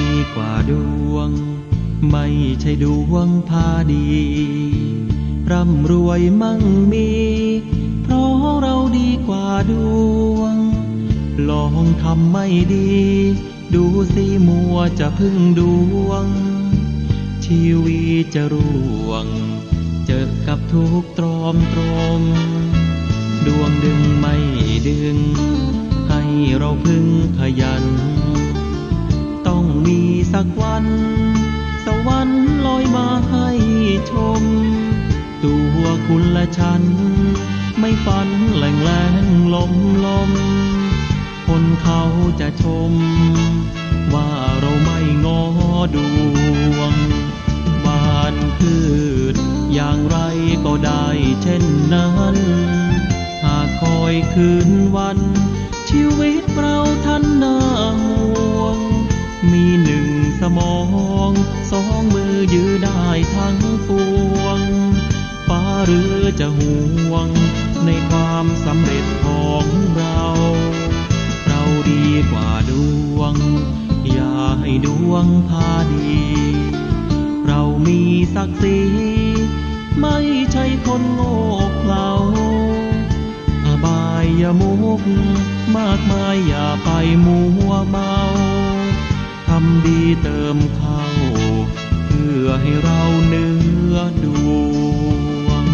ดีกว่าดวงไม่ใช่ดวงพาดีร่ำรวยมั่งมีเพราะเราดีกว่าดวงลองทำไม่ดีดูสิมัวจะพึ่งดวงชีวิตจะร่วงเจอกับทุกตรอมตรมดวงดึงไม่ดึงให้เราพึ่งขยันต้องมีสักวันสวรรค์ลอยมาให้ชมตัวคุณและฉันไม่ฝันแหล่งแหลงลมลมคนเขาจะชมว่าเราไม่งอดวงบ้านพืชอย่างไรก็ได้เช่นนั้นหากคอยคืนวันชีวิตเราท่านน่าห่วงมีหนึ่งสมองสองมือยื้อได้ทั้งปวงฟ้าหรือจะห่วงในความสำเร็จของเราเราดีกว่าดวงอย่าให้ดวงพาดีเรามีศักดิ์ศรีไม่ใช่คนโง่เขลาอบายอย่ามุกมากมายอย่าไปมัวเมาทำดีเติมเข้าเพื่อให้เราเหนือดวง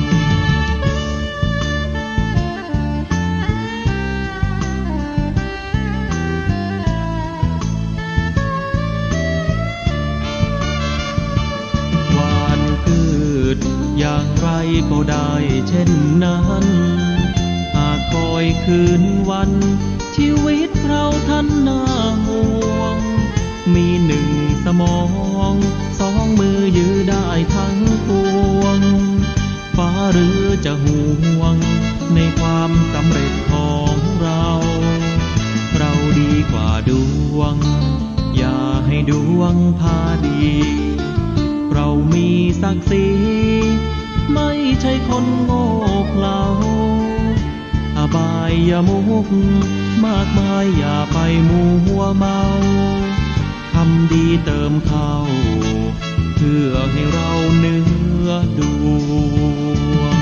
หวานพืชอย่างไรก็ได้เช่นนั้นหากคอยคืนวันชีวิตเราท่านน่าห่วงมีหนึ่งสมองสองมือยื้อได้ทั้งปวงฟ้าหรือจะห่วงในความสำเร็จของเราเราดีกว่าดวงอย่าให้ดวงพาดีเรามีศักดิ์ศรีไม่ใช่คนโง่เขลาอบายอย่ามุกมากมายอย่าไปมัวเมาทำดีเติมเข้าเพื่อให้เราเหนือดวง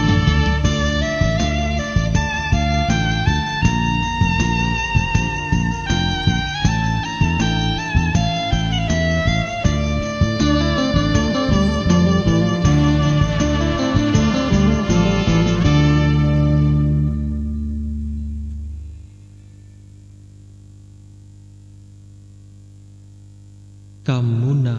กัมมุนา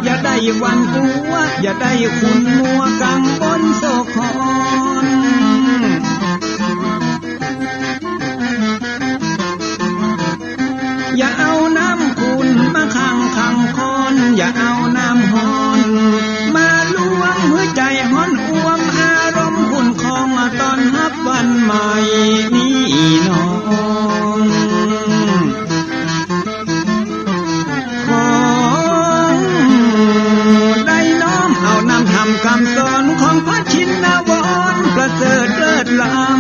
อย่าได้วันกัวอย่าได้คุณมัวกังบนโศกอนอย่าเอาน้ำคุณมาขังคอนอย่าเอาน้ำฮอนมาลวงหัวใจฮ้อนอ้วมอารมณ์คุณคองตอนฮับวันใหม่นี้น้องคำสอนของพระชินวรประเสริฐเลิศล้ำ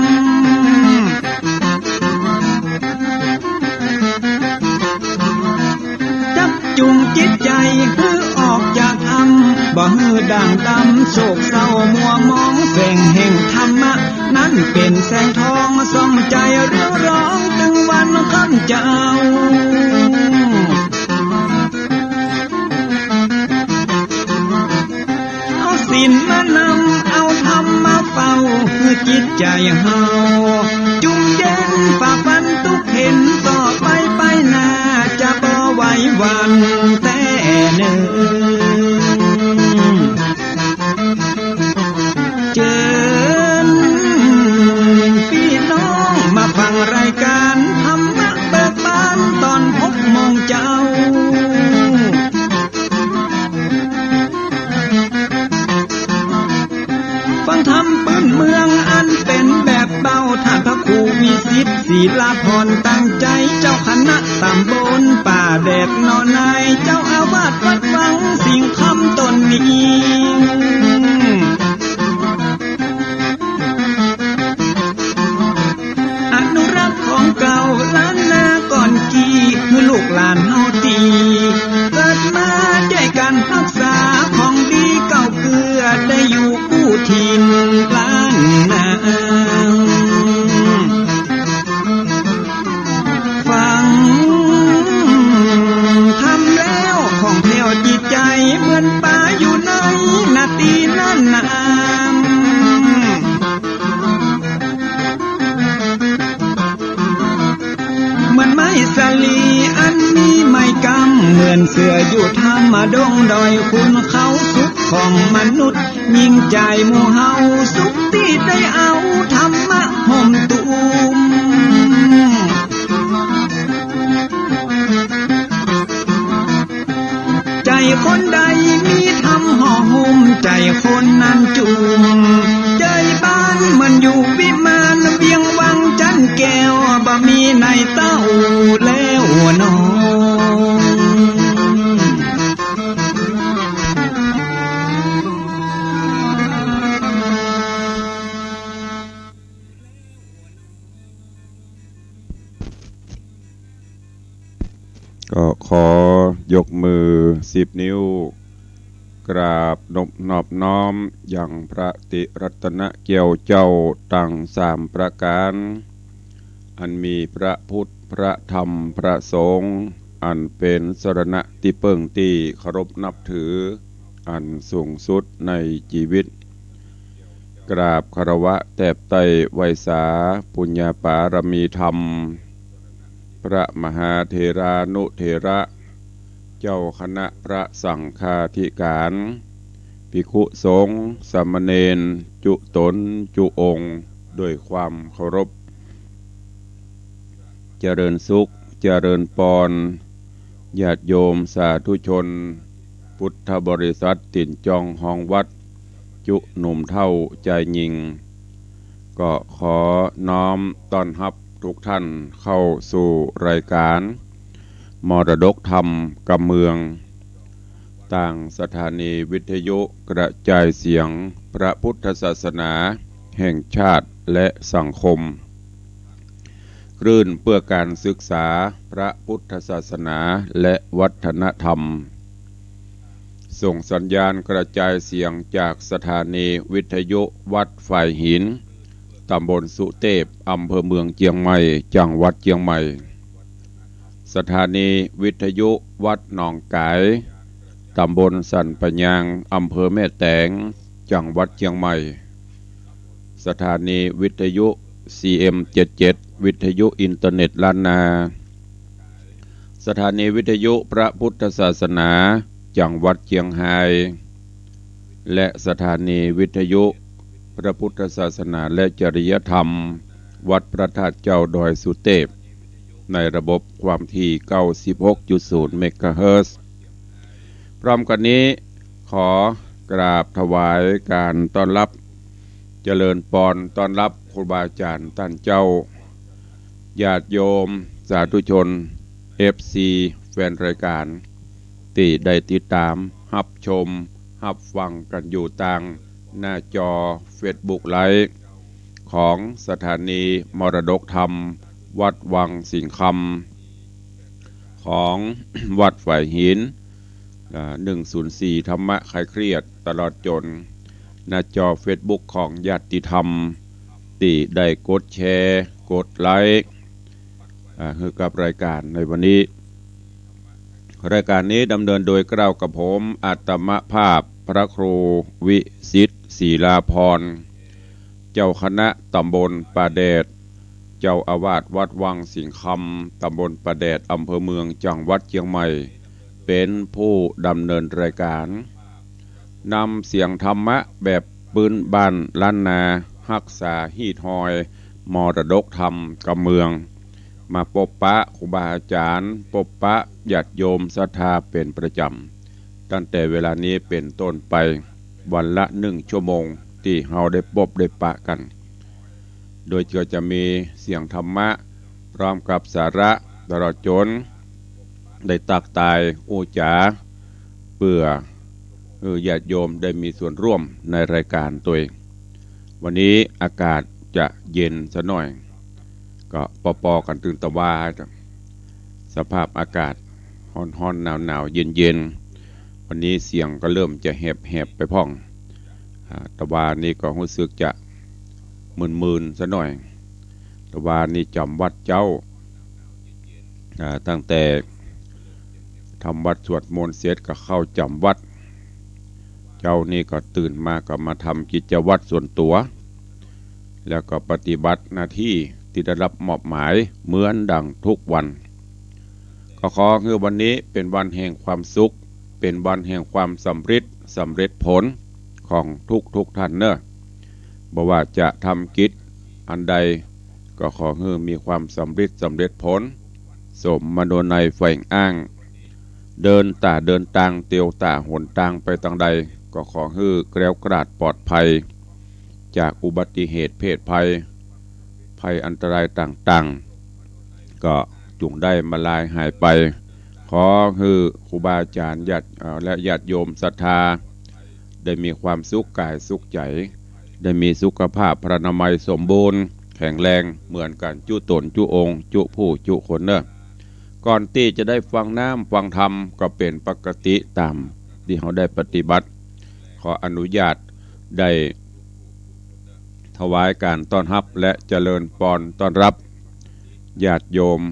จับจุงจิตใจคือออกจากอำบ่ฮือด่างดำโศกเศร้ามัวมองแสงแห่งธรรมะนั้นเป็นแสงทองส่องใจเรียวร้องถึงวันคำเจ้าส ศีลมานำเอาธรรมมาเฝ้าคือจิตใจเฮาจุ่มเย็นฝ่าฟันทุกเห็นต่อไปหน้าจะบ่ไหวหวันแต่เนิ่นเชิญพี่น้องมาฟังรายการธรรมะเบิกบานตอน6 โมงเจ้าฟังธรรมปื้นเมืองอันเป็นแบบเบาท่านพระครูวิสิทธิ์ศีลาภรณ์ตั้งใจเจ้าคณะตำบลป่าแดดนอนในเจ้าอาวาสวัดวังสิ่งคำตนนี้อนุรักษ์ของเก่าล้านนาก่อนกี่คือลูกหลานเฮาตีเกิดมาด้วยกันรักษาของดีเก่าเกลือได้อยู่คู่ถิ่นล้านนาฟังทำแล้วของแผ่วจิตใจเหมือนป่าอยู่ในนาทีนั้นนามเหมือนไม้สลีอันมีไม้กำเหมือนเสืออยู่ธรรมดงดอยคุณเขาสุขของมนุษย์ยิ่งใจหมู่เฮาสุขที่ได้เอาธรรมะห่มตุ้มใจคนใดมีธรรมห่อหุ้มใจคนนั้นจุ่มใจบ้านมันอยู่วิมานเวียงวังจันแก้วบ่มีในเต้าแล้วนอก็ขอยกมือ10 นิ้วกราบนอบน้อมอย่างพระติรัตนเกี่ยวเจ้าตั้ง3 ประการอันมีพระพุทธพระธรรมพระสงฆ์อันเป็นสรณะที่เพิ่งที่เคารพนับถืออันสูงสุดในชีวิตกราบคารวะแทบไตไวยสาปุญญาปารมีธรรมพระมหาเถรานุเถระเจ้าคณะพระสังฆาธิการภิกขุสงฆ์สามเณรจุตนจุองค์ด้วยความเคารพเจริญสุขเจริญปรญาติโยมสาธุชนพุทธบริษัทติ่นจองห้องวัดจุหนุ่มเท่าใจยิงก็ขอน้อมต้อนรับทุกท่านเข้าสู่รายการมรดกธรรมกำเมืองต่างสถานีวิทยุกระจายเสียงพระพุทธศาสนาแห่งชาติและสังคมคลื่นเพื่อการศึกษาพระพุทธศาสนาและวัฒนธรรมส่งสัญญาณกระจายเสียงจากสถานีวิทยุวัดฝ่ายหินตำบลสุเทพอำเภอเมืองเชียงใหม่จังหวัดเชียงใหม่สถานีวิทยุวัดหนองกายตำบลสันปะยางอำเภอแม่แตงจังหวัดเชียงใหม่สถานีวิทยุ CM77 วิทยุอินเทอร์เน็ตล้านนาสถานีวิทยุพระพุทธศาสนาจังหวัดเชียงรายและสถานีวิทยุพระพุทธศาสนาและจริยธรรมวัดพระธาตุเจ้าดอยสุเทพในระบบความถี่ 96.0 เมกะเฮิรตซ์พร้อมกันนี้ขอกราบถวายการต้อนรับเจริญพรต้อนรับครูบาอาจารย์ท่านเจ้าญาติโยมสาธุชน FC แฟนรายการที่ได้ติดตามรับชมรับฟังกันอยู่ต่างหน้าจอ Facebook Live ของสถานีมรดกธรรมวัดวังสิงห์คำของ วัดฝ่ายหิน104ธรรมะคลายเครียดตลอดจนหน้าจอ Facebook ของญาติธรรมที่ได้กดแชร์กดไลค์ให้กับรายการในวันนี้รายการนี้ดำเนินโดยเกล้ากับผมอาตมภาพ พระครูวิสิทธิ์ศรีลาภรณ์เจ้าคณะตำบลป่าแดดเจ้าอาวาสวัดวังสิงห์คำตำบลป่าแดดอำเภอเมืองจังหวัดเชียงใหม่เป็นผู้ดำเนินรายการนำเสียงธรรมะแบบปืนบ้านล้านนาฮักษาฮีทอยมรดกธรรมกำเมืองมาพบปะครูบาอาจารย์พบปะญาติโยมศรัทธาเป็นประจำตั้งแต่เวลานี้เป็นต้นไปวันละ1 ชั่วโมงที่เราได้พบได้ปะกันโดยก็จะมีเสียงธรรมะพร้อมกับสาระตลอดจนได้ตักตายอูจาเพื่อญาติโยมได้มีส่วนร่วมในรายการตัวเองวันนี้อากาศจะเย็นซะหน่อยก็ปอกันตื่นตะวาสภาพอากาศร้อนๆหนาวๆเย็นๆวันนี้เสียงก็เริ่มจะแหบๆไปพ้องตะวานี่ก็รู้สึกจะมึนๆซะหน่อยตะวานี่จำวัดเจ้าตั้งแต่ทำวัดสวดมนต์เสร็จก็เข้าจำวัดเจ้านี่ก็ตื่นมาก็มาทำกิจวัตรส่วนตัวแล้วก็ปฏิบัติหน้าที่ที่ได้รับมอบหมายเหมือนดังทุกวันก็ขอให้วันนี้เป็นวันแห่งความสุขเป็นวันแห่งความสำเร็จผลของทุกท่านเนอะบ่ว่าจะทำกิจอันใดก็ขอให้มีความสำเร็จผลสมมโนในแฝงอ้างเดินตางเตียวตาหนตางไปทางใดก็ขอให้แกล้วกราดปลอดภัยจากอุบัติเหตุเพศภัยอันตรายต่างๆก็จงได้มาลายหายไปขอให้ครูบาอาจารย์และญาติโยมศรัทธาได้มีความสุขกายสุขใจได้มีสุขภาพพรรณนามัยสมบูรณ์แข็งแรงเหมือนกันจุตนจุองค์จุผู้จุคนเนอะก่อนที่จะได้ฟังน้ำฟังธรรมก็เป็นปกติตามที่เขาได้ปฏิบัติขออนุญาตได้ถวายการต้อนรับและเจริญพรต้อนรับญาติโยม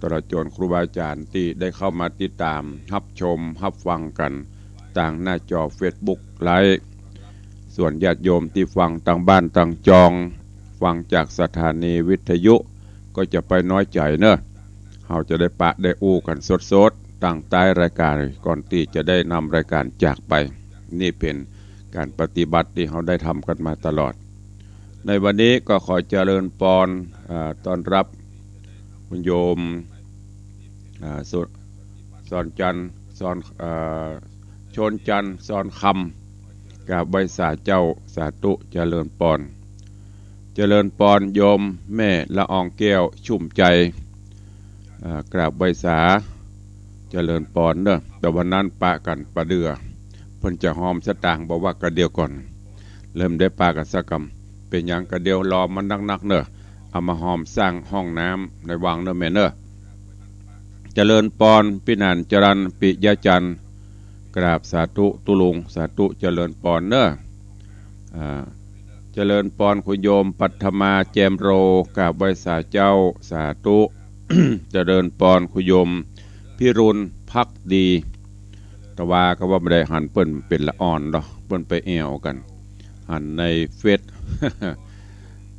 ตลอดจนครูบาอาจารย์ที่ได้เข้ามาติดตามรับชมรับฟังกันต่างหน้าจอ Facebook ไลฟ์ส่วนญาติโยมที่ฟังต่างบ้านต่างจองฟังจากสถานีวิทยุก็จะไปน้อยใจเนอะเราจะได้ปะได้อู้กันสดๆตั้งใต้รายการก่อนที่จะได้นำรายการจากไปนี่เป็นการปฏิบัติที่เราได้ทำกันมาตลอดในวันนี้ก็ขอเจริญพรต้อนรับคุณโยมสอนจันทร์สอนชนจันทร์สอนคำกับใบสาเจ้าสาธุเจริญพรโยมแม่ละอองแก้วชุ่มใจกราบใบสาเจริญพรเนอะแต่วันนั้นปะกันประเดือเพิ่นจะหอมสตางบอกว่ากระเดียวก่อนเริ่มได้ปะกันสักกำเป็นอย่างกระเดียวรอมันนักเนอะเอามาหอมสร้างห้องน้ำในวังเนอะแม่เนอะเจริญพรพี่นันจรันปิยจันทร์กราบสาธุตุลุงสาธุเจริญพรเนอะเจริญพรคุณโยมปัทมาแจมโรกราบใบสาเจ้าสาธุ เจริญพรคุณโยมพิรุณพักดีตะวาก็ว่าไม่ได้หันเปิ้นเป็นละอ่อนหรอกเปิ้นไปแอวกันหันในเฟซ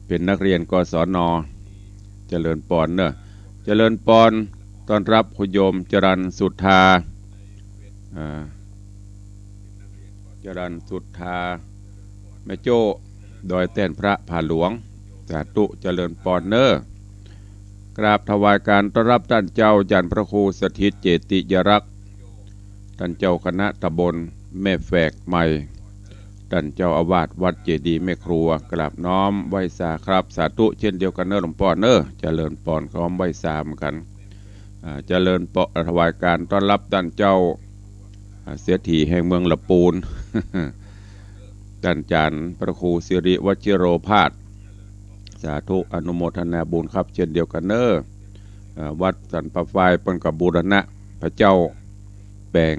เป็นนักเรียนกศน.เจริญพรเนอะเจริญพรต้อนรับคุณโยมจรัญสุทธาจรัญสุทธาแม่โจ้ดอยแต้นพระผาหลวงสาธุเจริญพรเนอะกราบถวายการต้อนรับท่านเจ้าจันทร์พระครูสถิตเจติยรักษ์ท่านเจ้าคณะตำบลแม่แฝกใหม่ท่านเจ้าอาวาสวัดเจดีย์แม่ครัวกราบน้อมไหว้สาครับสาธุเช่นเดียวกันเนอะหลวงพ่อเนอะเจริญพรพร้อมไหว้สาเหมือนกันเจริญถวายการต้อนรับท่านเจ้าเสียทีแห่งเมืองละปูน ท่านจันทร์พระครูสิริวชิโรภาสสาธุอนุโมทนาบุญครับเช่นเดียวกันเนอะวัดสันปะไฟเป็นกับบูรณะพระเจ้าแบ่ง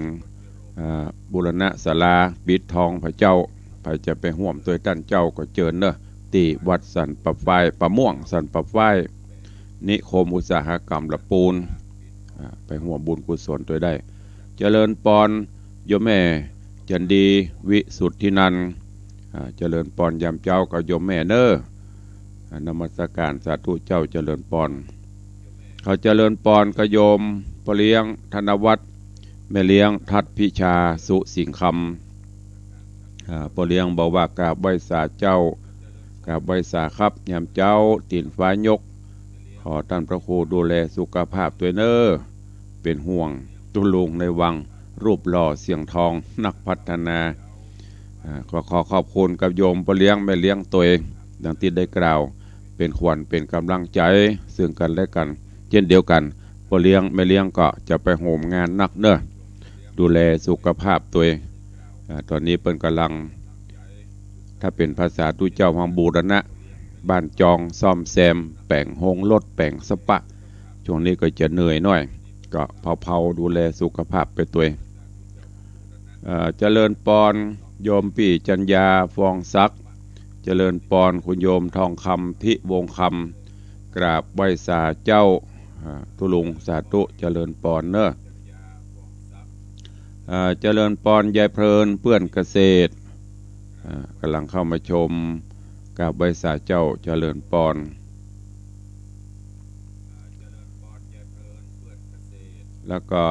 บูรณะศาลาปิดทองพระเจ้าไปจะไปห่วมตัวท่านเจ้าก็เจิญเนอะตีวัดสันปะไฟประม่วงสันปะไฟนิคมอุตสาหกรรมละปูนไปห่วมบุญกุศลตัวได้เจริญพรโยมแม่ จันดีวิสุทธินันท์เจริญปอนยามเจ้ากับโยมแม่เนอนมัสการสาธุเจ้าเจริญปอนเขาเจริญปอนกับโยมพ่อเลี้ยงธนวัฒน์แม่เลี้ยงทัดพิชาสุสิงคำพ่อเลี้ยงบอกว่ากราบไหว้สาเจ้ากราบไหว้สาครับยามเจ้าตีนฟ้ายกขอท่านพระครูดูแลสุขภาพตัวเนอเป็นห่วงตุลุงในวังรูปหล่อเสียงทองนักพัฒนาขอขอบคุณกับโยมพ่อเลี้ยงแม่เลี้ยงตัวเองดังที่ได้กล่าวเป็นขวัญเป็นกำลังใจซึ่งกันและกันเช่นเดียวกันพ่อเลี้ยงแม่เลี้ยงก็จะไปโหมงานนักเนอะดูแลสุขภาพตัวเองตอนนี้เป็นกำลังถ้าเป็นภาษาตุเจ้าวังบูรณะบ้านจองซ่อมแซมแป่งหงรถแป่งสปะช่วงนี้ก็จะเหนื่อยหน่อยก็เผาดูแลสุขภาพไปตัวเจริญปอนโยมปี่จัญญาฟองซักเจริญปอนคุณโยมทองคำทิวงคำกราบไหว้สาเจ้าทุลุงสาธุเจริญปอนเนอะเจริญปอนยายเพลินเพื่อนเกษตรกำลังเข้ามาชมกราบไหว้สาเจ้าเจริญปอนแล้วก็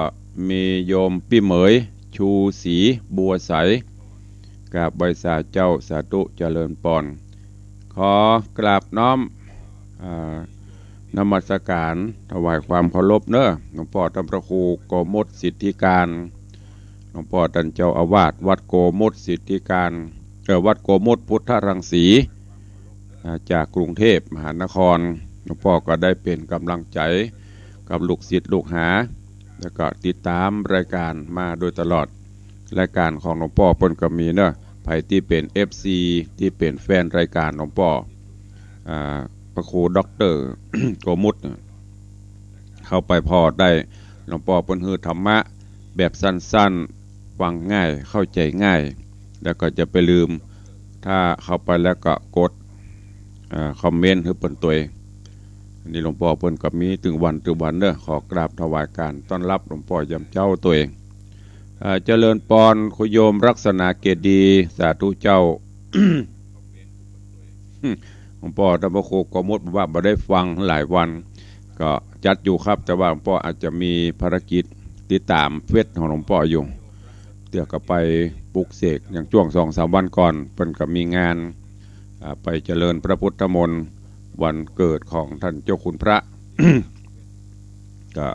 มีโยมพี่เหมยชูศรีบัวใสกราบไหว้สาเจ้าสาธุเจริญปอนขอกราบน้อมนมัสการถวายความเคารพเนอะหลวงพ่อท่านพระครูโกมลสิทธิการหลวงพ่อท่านเจ้าอาวาสวัดโกมลสิทธิการวัดโกมลพุทธรังสีจากกรุงเทพมหานครหลวงพ่อก็ได้เป็นกำลังใจกับลูกศิษย์ลูกหาแล้วก็ติดตามรายการมาโดยตลอดรายการของหลวงพ่อเพิ่นก็มีเนอะไผที่เป็น FC ที่เป็นแฟนรายการหลวงพ่อพระครูด็อกเตอร์ โกมุตเข้าไปพอได้หลวงพ่อเพิ่นฮือธรรมะแบบสั้นๆฟังง่ายเข้าใจง่ายแล้วก็จะไปลืมถ้าเข้าไปแล้วก็กดคอมเมนต์ให้เพิ่นตัวเองนี่หลวงพ่อเพิ่นก็มีถึงวันเด้อขอกราบถวายการต้อนรับหลวงพ่อยามเจ้าตัวเองเจริญปอนคุโยมลักษณะเกดีสาธุเจ้า หลวงพ่อท่านพระครูโกมลบอกว่าบ่ได้ฟังหลายวันก็จัดอยู่ครับแต่ว่าหลวงพ่ออาจจะมีภารกิจติดตามเฟซของหลวงพ่ออยู่เดี๋ยวก็ไปปลุกเสกอย่างช่วง 2-3 วันก่อนเพิ่นก็มีงานไปเจริญพระพุทธมนต์วันเกิดของท่านเจ้าคุณพระ ก็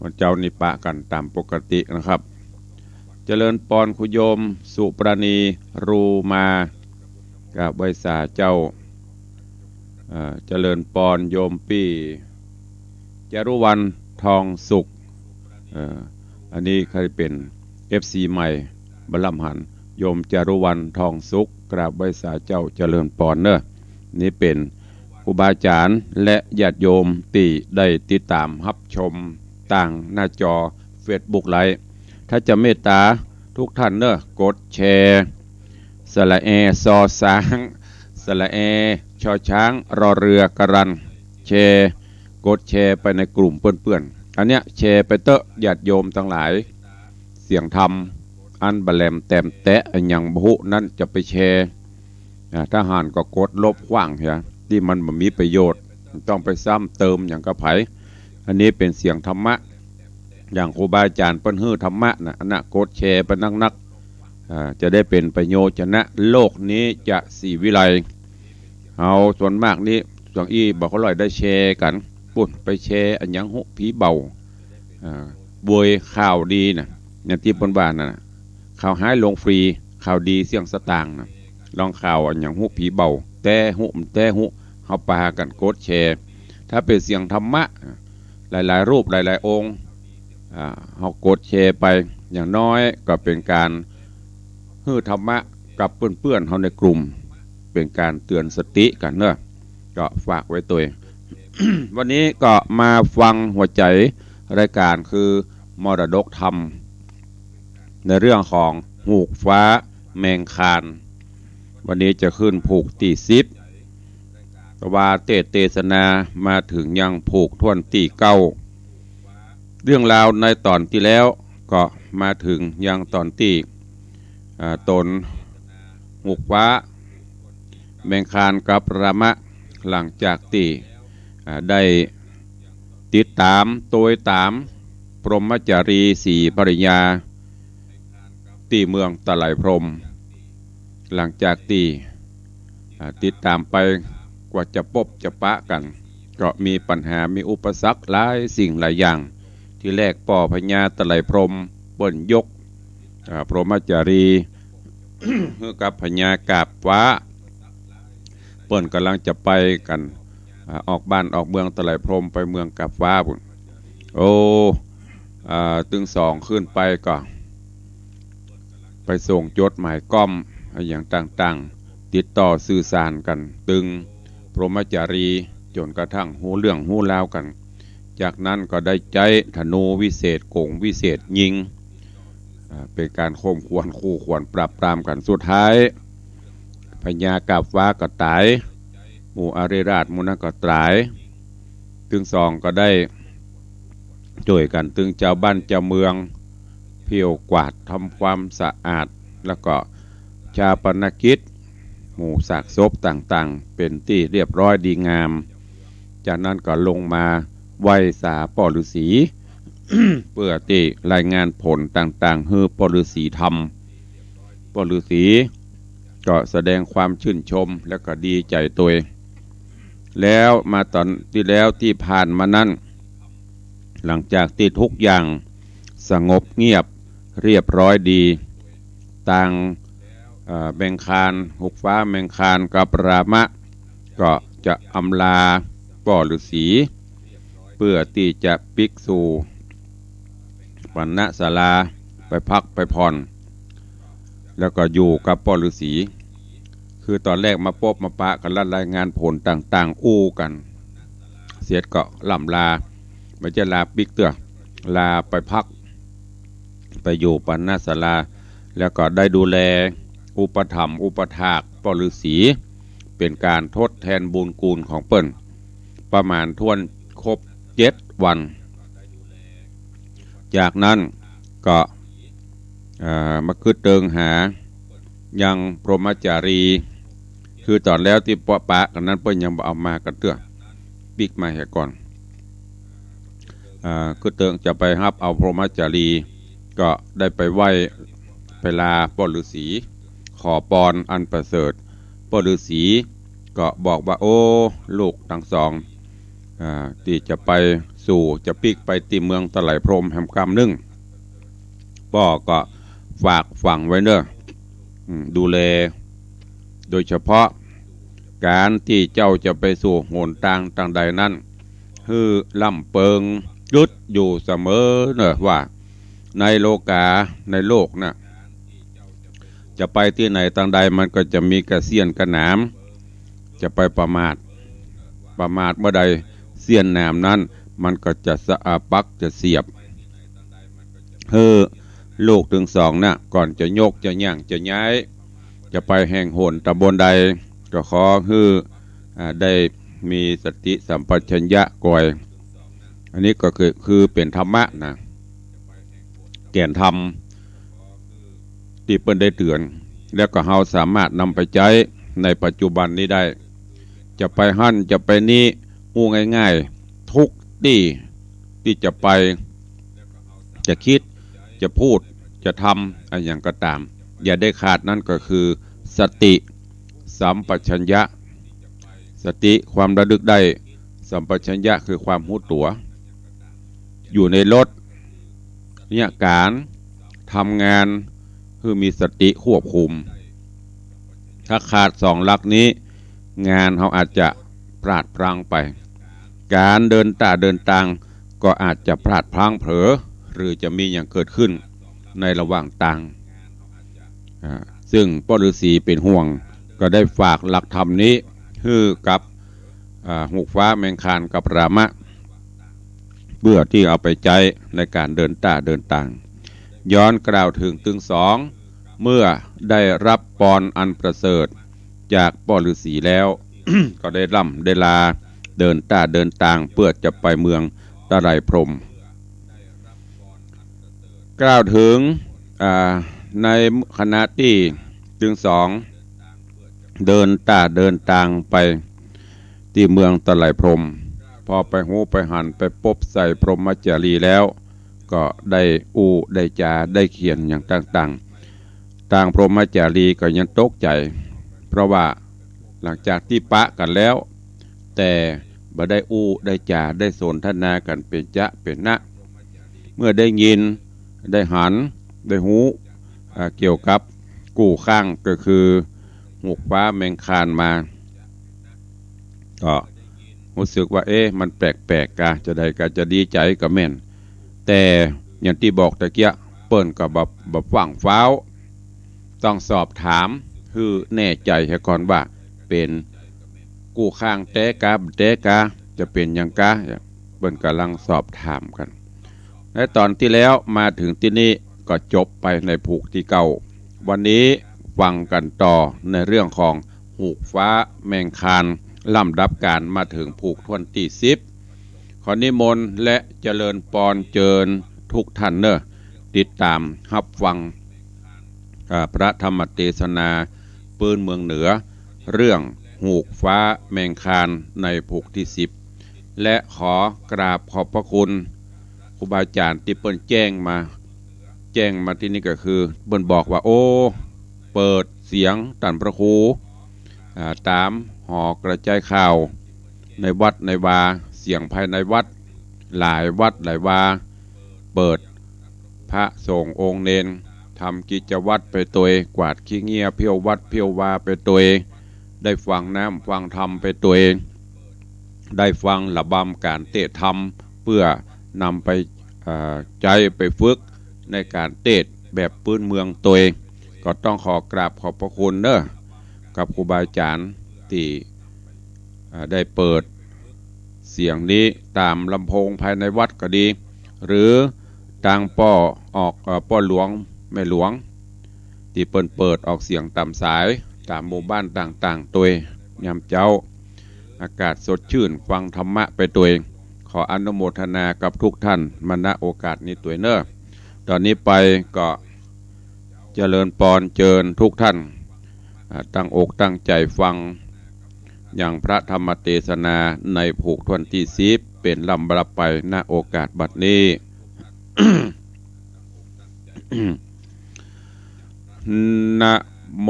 วันเจ้านิปะกันตามปกตินะครับเจริญปอนคุโยมสุปราณีรูมากับไหว้สาเจ้าเจริญปอนโยมปี้จารุวรรณทองสุขอันนี้เคยเป็น FC ใหม่บรรลัมหันโยมจารุวรรณทองสุขกราบไหว้สาเจ้าเจริญปอนเนอะนี่เป็นครูบาอาจารย์และญาติโยมที่ได้ติดตามรับชมต่างหน้าจอ Facebook ไลฟ์ถ้าจะเมตตาทุกท่านเนอะกดแชร์สระแอซอสางสระแอชอช้างรอเรือกรันแชร์กดแชร์ไปในกลุ่มเพื่อนๆอันเนี้ยแชร์ไปเตอะญาติโยมทั้งหลายเสียงธรรมอันบะแลมแต้มแตะอย่างบุหุนั่นจะไปแชร์ถ้าหานก็กดลบขว้างเถอะที่มันบ่มีประโยชน์ต้องไปซ้ำเติมอย่างกระไผอันนี้เป็นเสียงธรรมะอย่างครูบาอาจารย์เปิ้นฮื้อธรรมะนะอันน่ะกดแชร์ไปนักจะได้เป็นประโยชน์ชนะโลกนี้จะสีวิไลเอาส่วนมากนี้สังอีบอกเขาลอยได้แชร์กันปุ่นไปแชร์อันยังหุผีเบาบวยข่าวดีนะอย่างที่ปนบ้านนะข่าวหายลงฟรีข่าวดีเสียงสตางค์นะลองข่าวอันยังหุผีเบาแต่หุเขาปากันกดแชร์ถ้าเป็นเสียงธรรมะหลายๆรูปหลายๆองค์เขากดแชร์ไปอย่างน้อยก็เป็นการฮื้อธรรมะกับเพื่อนๆเขาในกลุ่มเป็นการเตือนสติกันเนอะก็ฝากไว้ตัว วันนี้ก็มาฟังหัวใจรายการคือมรดกธรรมในเรื่องของหูกฟ้าแมงคานวันนี้จะขึ้นผูกตีซิบตวาเตศนามาถึงยังผูกท่วนตีเก้าเรื่องราวในตอนที่แล้วก็มาถึงยังตอนที่ ตนหุกฟ้าแมงคานกับรามะหลังจากที่ได้ติดตามโดยตามพรหมจารีสี่ภริยาที่เมืองตะไลพรหมหลังจากที่ติดตามไปกว่าจะพบจะปะกันก็มีปัญหามีอุปสรรคหลายสิ่งหลายอย่างที่แรกป่อพญาตะไลพรหมเปิ้นยกพรหมจารี เพื่อกับพญากาบฟ้าเปิ้นกำลังจะไปกันออกบ้านออกเมืองตะไลพรหมไปเมืองกาบฟ้าพุ่นโอ้ตึงสองขึ้นไปก็ไปส่งจดหมายก้อมอย่างต่างๆติดต่อสื่อสารกันตึงพรหมจารีจนกระทั่งหูเรื่องหูราวกันจากนั้นก็ได้ใจธนูวิเศษโกงวิเศษยิงเป็นการข่มขวัญคู่ขวัญปราบปรามกันสุดท้ายพญากาบฟ้าก็ตายหมู่อาริราชมุนก็ตายตึงสองก็ได้ช่วยกันตึงเจ้าบ้านเจ้าเมืองเพียวกวาดทำความสะอาดแล้วก็ชาปนกิจหมู่สากศพต่างๆเป็นที่เรียบร้อยดีงามจากนั้นก็ลงมาไหว้สาปอฤาษี เพื่อที่รายงานผลต่างๆให้ปอฤาษีทำปอฤาษีก็แสดงความชื่นชมและก็ดีใจตัวแล้วมาตอนที่แล้วที่ผ่านมานั้นหลังจากที่ทุกอย่างสงบเงียบเรียบร้อยดีต่างแมงคานหุกฟ้าแมงคานกับรามะก็จะอำลาป่อฤาษีเพื่อที่จะปิกสู่ปัณณศาลาไปพักไปผ่อนแล้วก็อยู่กับป่อฤาษีคือตอนแรกมาพบมาปะกันรายงานผลต่างๆอู้กันเสียก็ล่ำลาไม่ใช่ลาปิกเตือลาไปพักไปอยู่ปัณณศาลาแล้วก็ได้ดูแลอุปถัมภ์อุปถากป่อฤาษีเป็นการทดแทนบุญกูลของเปิ้นประมาณทวนครบ7 วันจากนั้นก็มาคือเติงหายังพรหมจารีคือตอนแล้วที่ปะปะกันนั้นเปิ้นยังเอามากันเตื้อปิกมาให้ก่อนคือเติงจะไปรับเอาพรหมจารีก็ได้ไปไหว้ไปลาป่อฤาษีขอปอนอันประเสริฐป่อฤาษีก็บอกว่าโอ้ลูกทั้งสองที่จะไปสู่จะปิกไปที่เมืองตะไลพรหมแห่งกำนึงป่อก็ฝากฝังไว้เนอะดูแลโดยเฉพาะการที่เจ้าจะไปสู่โหนต่างใดนั้นคือล่ำเปิงยุดอยู่เสมอเนอะว่าในโลกาในโลกนะจะไปที่ไหนต่างใดมันก็จะมีกระเสียนกระหนามจะไปประมาทเมื่อใดเสียนหนามนั้นมันก็จะสะอาปักจะเสียบลูกถึงสองนะก่อนจะโยกจะย่างจะย้ายจะไปแห่งโหนตำบลใดก็ขอได้มีสติสัมปชัญญะก่อยอันนี้ก็คือเป็นธรรมะนะแก่นธรรมที่เปิ้นได้เตือนแล้วก็เฮาสามารถนำไปใช้ในปัจจุบันนี้ได้จะไปหั่นจะไปนี่อู้ง่ายๆทุกที่จะไปจะคิดจะพูดจะทำอะไรอย่างก็ตามอย่าได้ขาดนั่นก็คือสติสัมปชัญญะสติความระลึกได้สัมปชัญญะคือความรู้ตัวอยู่ในรถเนี่ยการทำงานคือมีสติควบคุมถ้าขาด2 หลักนี้งานเขาอาจจะพลาดพลั้งไปการเดินต่างก็อาจจะพลาดพลั้งเผลอหรือจะมีอย่างเกิดขึ้นในระหว่างต่างซึ่งป่อฤาษีเป็นห่วงก็ได้ฝากหลักธรรมนี้คือกับหุกฟ้าแมงคานกับรามะเพื่อที่เอาไปใช้ในการเดินต่างย้อนกล่าวถึงตึงสองเมื่อได้รับปอนอันประเสริฐจากป่อฤาษีแล้ว ก็ได้ล่ำได้ลาเดินต่างเพื่อจะไปเมืองตะไลพรหมกล่าวถึง ในขณะที่จึงสองเดินทางไปที่เมืองตะไลพรหมพอไปหูไปหันไปพบใส่พรหมจารีแล้วก็ได้ได้จาได้เขียนอย่างต่างๆต่างพรหมจารีก็ยังตกใจเพราะว่าหลังจากที่ปะกันแล้วแต่บ่ได้ได้จาได้สนทนากันเป็นจะเป็นนะเมื่อได้ยินได้หันได้หูเกี่ยวกับกู้ข้างก็คือหูกฟ้าแมงคานมาก็รู้สึกว่ามันแปลกๆกะจะได้ก็จะดีใจกับแม่นแต่อย่างที่บอกตะเกียเปิ้นก็แบบว่างฟ้าวต้องสอบถามคือแน่ใจให้ก่อนว่าเป็นกู้ข้างแตกาจะเป็นยังกะเปิ้นกำลังสอบถามกันและตอนที่แล้วมาถึงที่นี่ก็จบไปในผูกที่เก่าวันนี้ฟังกันต่อในเรื่องของหูกฟ้าแมงคานลำดับการมาถึงผูกทวนที่10ขอนิมนต์และเจริญปอนเจิญทุกท่านติดตามรับฟังพระธรรมเทศนาปืนเมืองเหนือเรื่องหูกฟ้าแมงคานในผูกที่10และขอกราบขอบพระคุณครูบาอาจารย์ที่เปิ้นแจ้งมาที่นี่ก็คือเปิ้นบอกว่าเปิดเสียงตันพระครูตามหอกระจายข่าวในวัดในวาเสียงภายในวัดหลายวัดหลายวาเปิดพระสงฆ์องค์เนนทำกิจวัตรไปตัวกวาดขี้เงียเพียววัดเพียววาไปตัวได้ฟังน้ำฟังธรรมไปตัวได้ฟังระบำการเตะธรรมเพื่อนำไปใจไปฝึกในการเตะแบบปืนเมืองตัวเองก็ต้องขอกราบขอบพระคุณกับครูบาอาจารย์ที่ได้เปิดเสียงนี้ตามลำโพงภายในวัดก็ดีหรือทางป้อหลวงแม่หลวงที่เปิดออกเสียงตามสายตามหมู่บ้านต่างๆตัวยามเจ้าอากาศสดชื่นฟังธรรมะไปตัวเองขออนุโมทนากับทุกท่านมาณโอกาสนี้ตัวตอนนี้ไปก็เจริญปอนเจิญทุกท่านตั้งอกตั้งใจฟังอย่างพระธรรมเทศนาในผูกทวนที่10เป็นลำดับไปณโอกาสบัดนี้ นะโม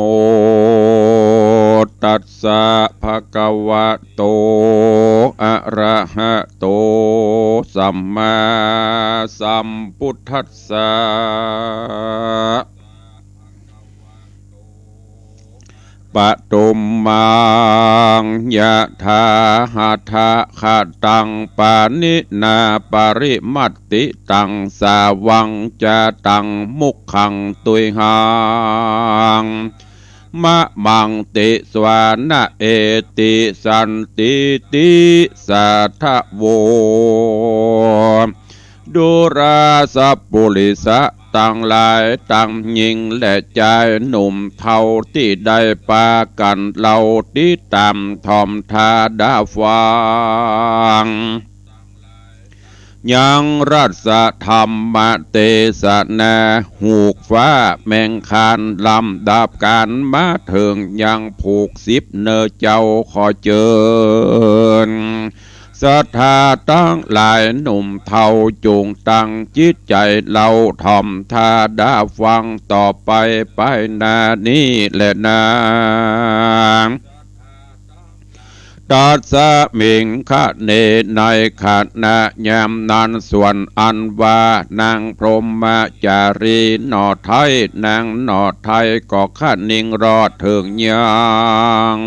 ตัสสะภะคะวะโตอะระหะโตสัมมาสัมพุทธัสสะปะตุมมังยะถาหะทะขะตังปานินาปริมัตติตังสาวังจะตังมุขขังตุยหังมะมังติสวานะเอติสันติติสัทธโวดุราสัพปุริสะตั้งหลายตั้งหญิงและชายหนุ่มเท่าที่ได้ปากันเล่าที่ตามทอมทาดาฟังยังรัศธรรมเทศนาหูกฟ้าแมงคานลำดับการมาถึงยังผูก10เนอเจ้าขอเจิญศรัทธาตั้งหลายหนุ่มเท่าจงตั้งจิตใจเราทอมทาดาฟังต่อไปนานี้และนาตัสสะมิงคะเนในขณะยามนั้นส่วนอันว่านางพรหมจารีหนอไทยนางหนอไทยก็ขันนิ่งรอดถึงยัง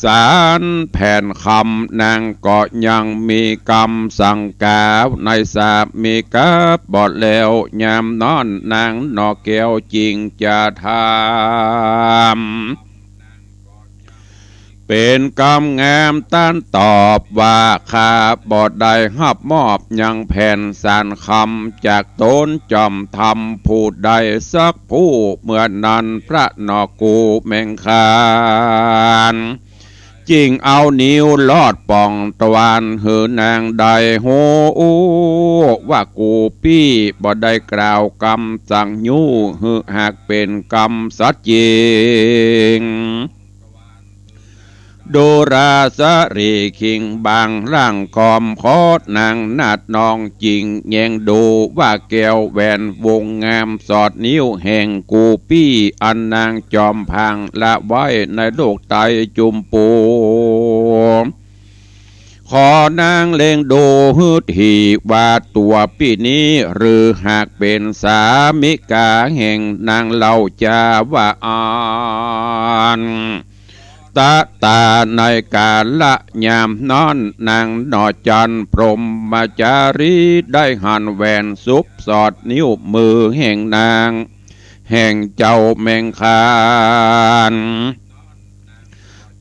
สารแผ่นคำนางก็ยังมีกรรมสั่งกาวในสามีกับบ่แล้วยามนอนนางหนอแก้วจริงจะทำเป็นกรรมงามต้านตอบว่าข้าบ่ได้หับมอบยังแผ่นสารคำจากตนจอมทำผู้ใดสักผู้เมื่อนั้นพระนอกูแมงคาน จิงเอานิ้วลอดป่องตะวันเหือนางใดโหว่ากูปี้บ่ได้กล่าวกรรมสั่งยูหือหากเป็นกรรมสัจจริงโดราสรีคิงบางร่างคอมคอดนางนาดนองจริงแยงดูว่าแก้วแหวนวงงามสอดนิ้วแห่งกูปี้อันนางจอมพังละไว้ในโลกไตจุมปูขอนางเลงดูฮึดหีว่าตัวปีนี้หรือหากเป็นสามิกาแห่งนางเล่าจาว่าอ่านตาในกาละยามนอนนางนอจันพรหมจารีได้หันแหวนซุบสอดนิ้วมือแห่งนางแห่งเจ้าแมงคาน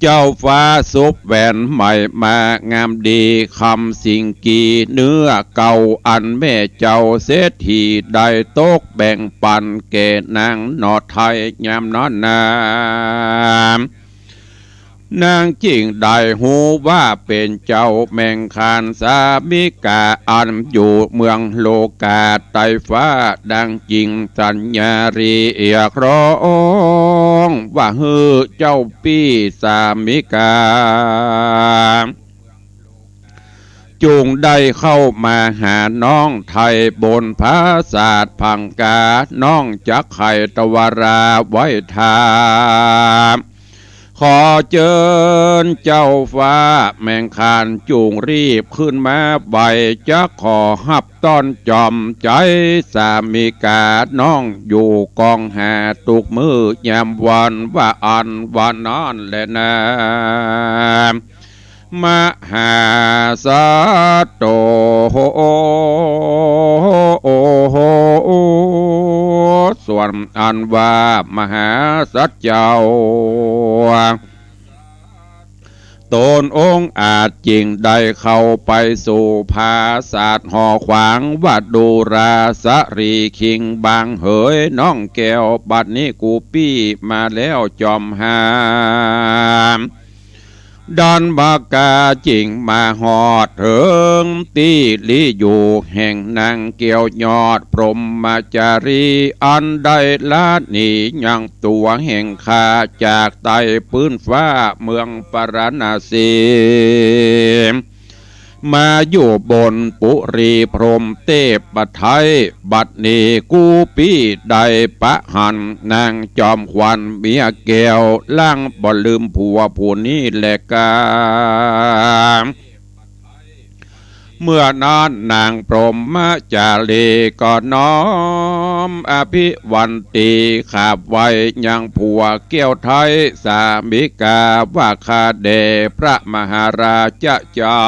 เจ้าฟ้าซุบแหวนใหม่มางามดีคำสิงกีเนื้อเก่าอันแม่เจ้าเศรษฐีได้ตกแบ่งปันแก่นางนอไทยยามนอนนานางจิงได้หูว่าเป็นเจ้าแมงคานสามิกาอันอยู่เมืองโลกาไตฟ้าดังจริงสัญญารีเอียกร้องว่าฮือเจ้าปี้สามิกาจุงได้เข้ามาหาน้องไทยบนพระศาสตร์พังกาน้องจักไข่ตวราไว้ทาขอเจิญเจ้าฟ้าแมงคานจูงรีบขึ้นมาใบจะขอหับต้อนจอมใจสามิกาน้องอยู่กองหาตุกมือยามวันว่าอันวันนอนและนามหาสัตโตส่วนอันว่ามหาสัตเจ้าตนองค์อาจจริงได้เข้าไปสู่ภาศาสตร์หอขวางวัดดูราสรีคิงบางเหยน้องแก้วบัดนี้กูปี้มาแล้วจอมหามดอนบากาจิงมาหอดเถิงตีลีอยู่แห่งนางเกี่ยวยอดพรหมจารีอันได้ลาหนียังตัวแห่งคาจากไตพื้นฟ้าเมืองปารณสีมาอยู่บนปุรีพรหมเทพไทยบัดนี้กูปี้ได้ปะหันนางจอมขวัญเมียแก้วล่างบ่ลืมผัวผู้นี้แหละกาเมื่อนานนางพรหมจารีก็น้อมอภิวันตีขาบไว้ยังผัวเกี้ยวไทยสามิกาว่าคาเดพระมหาราชเจ้า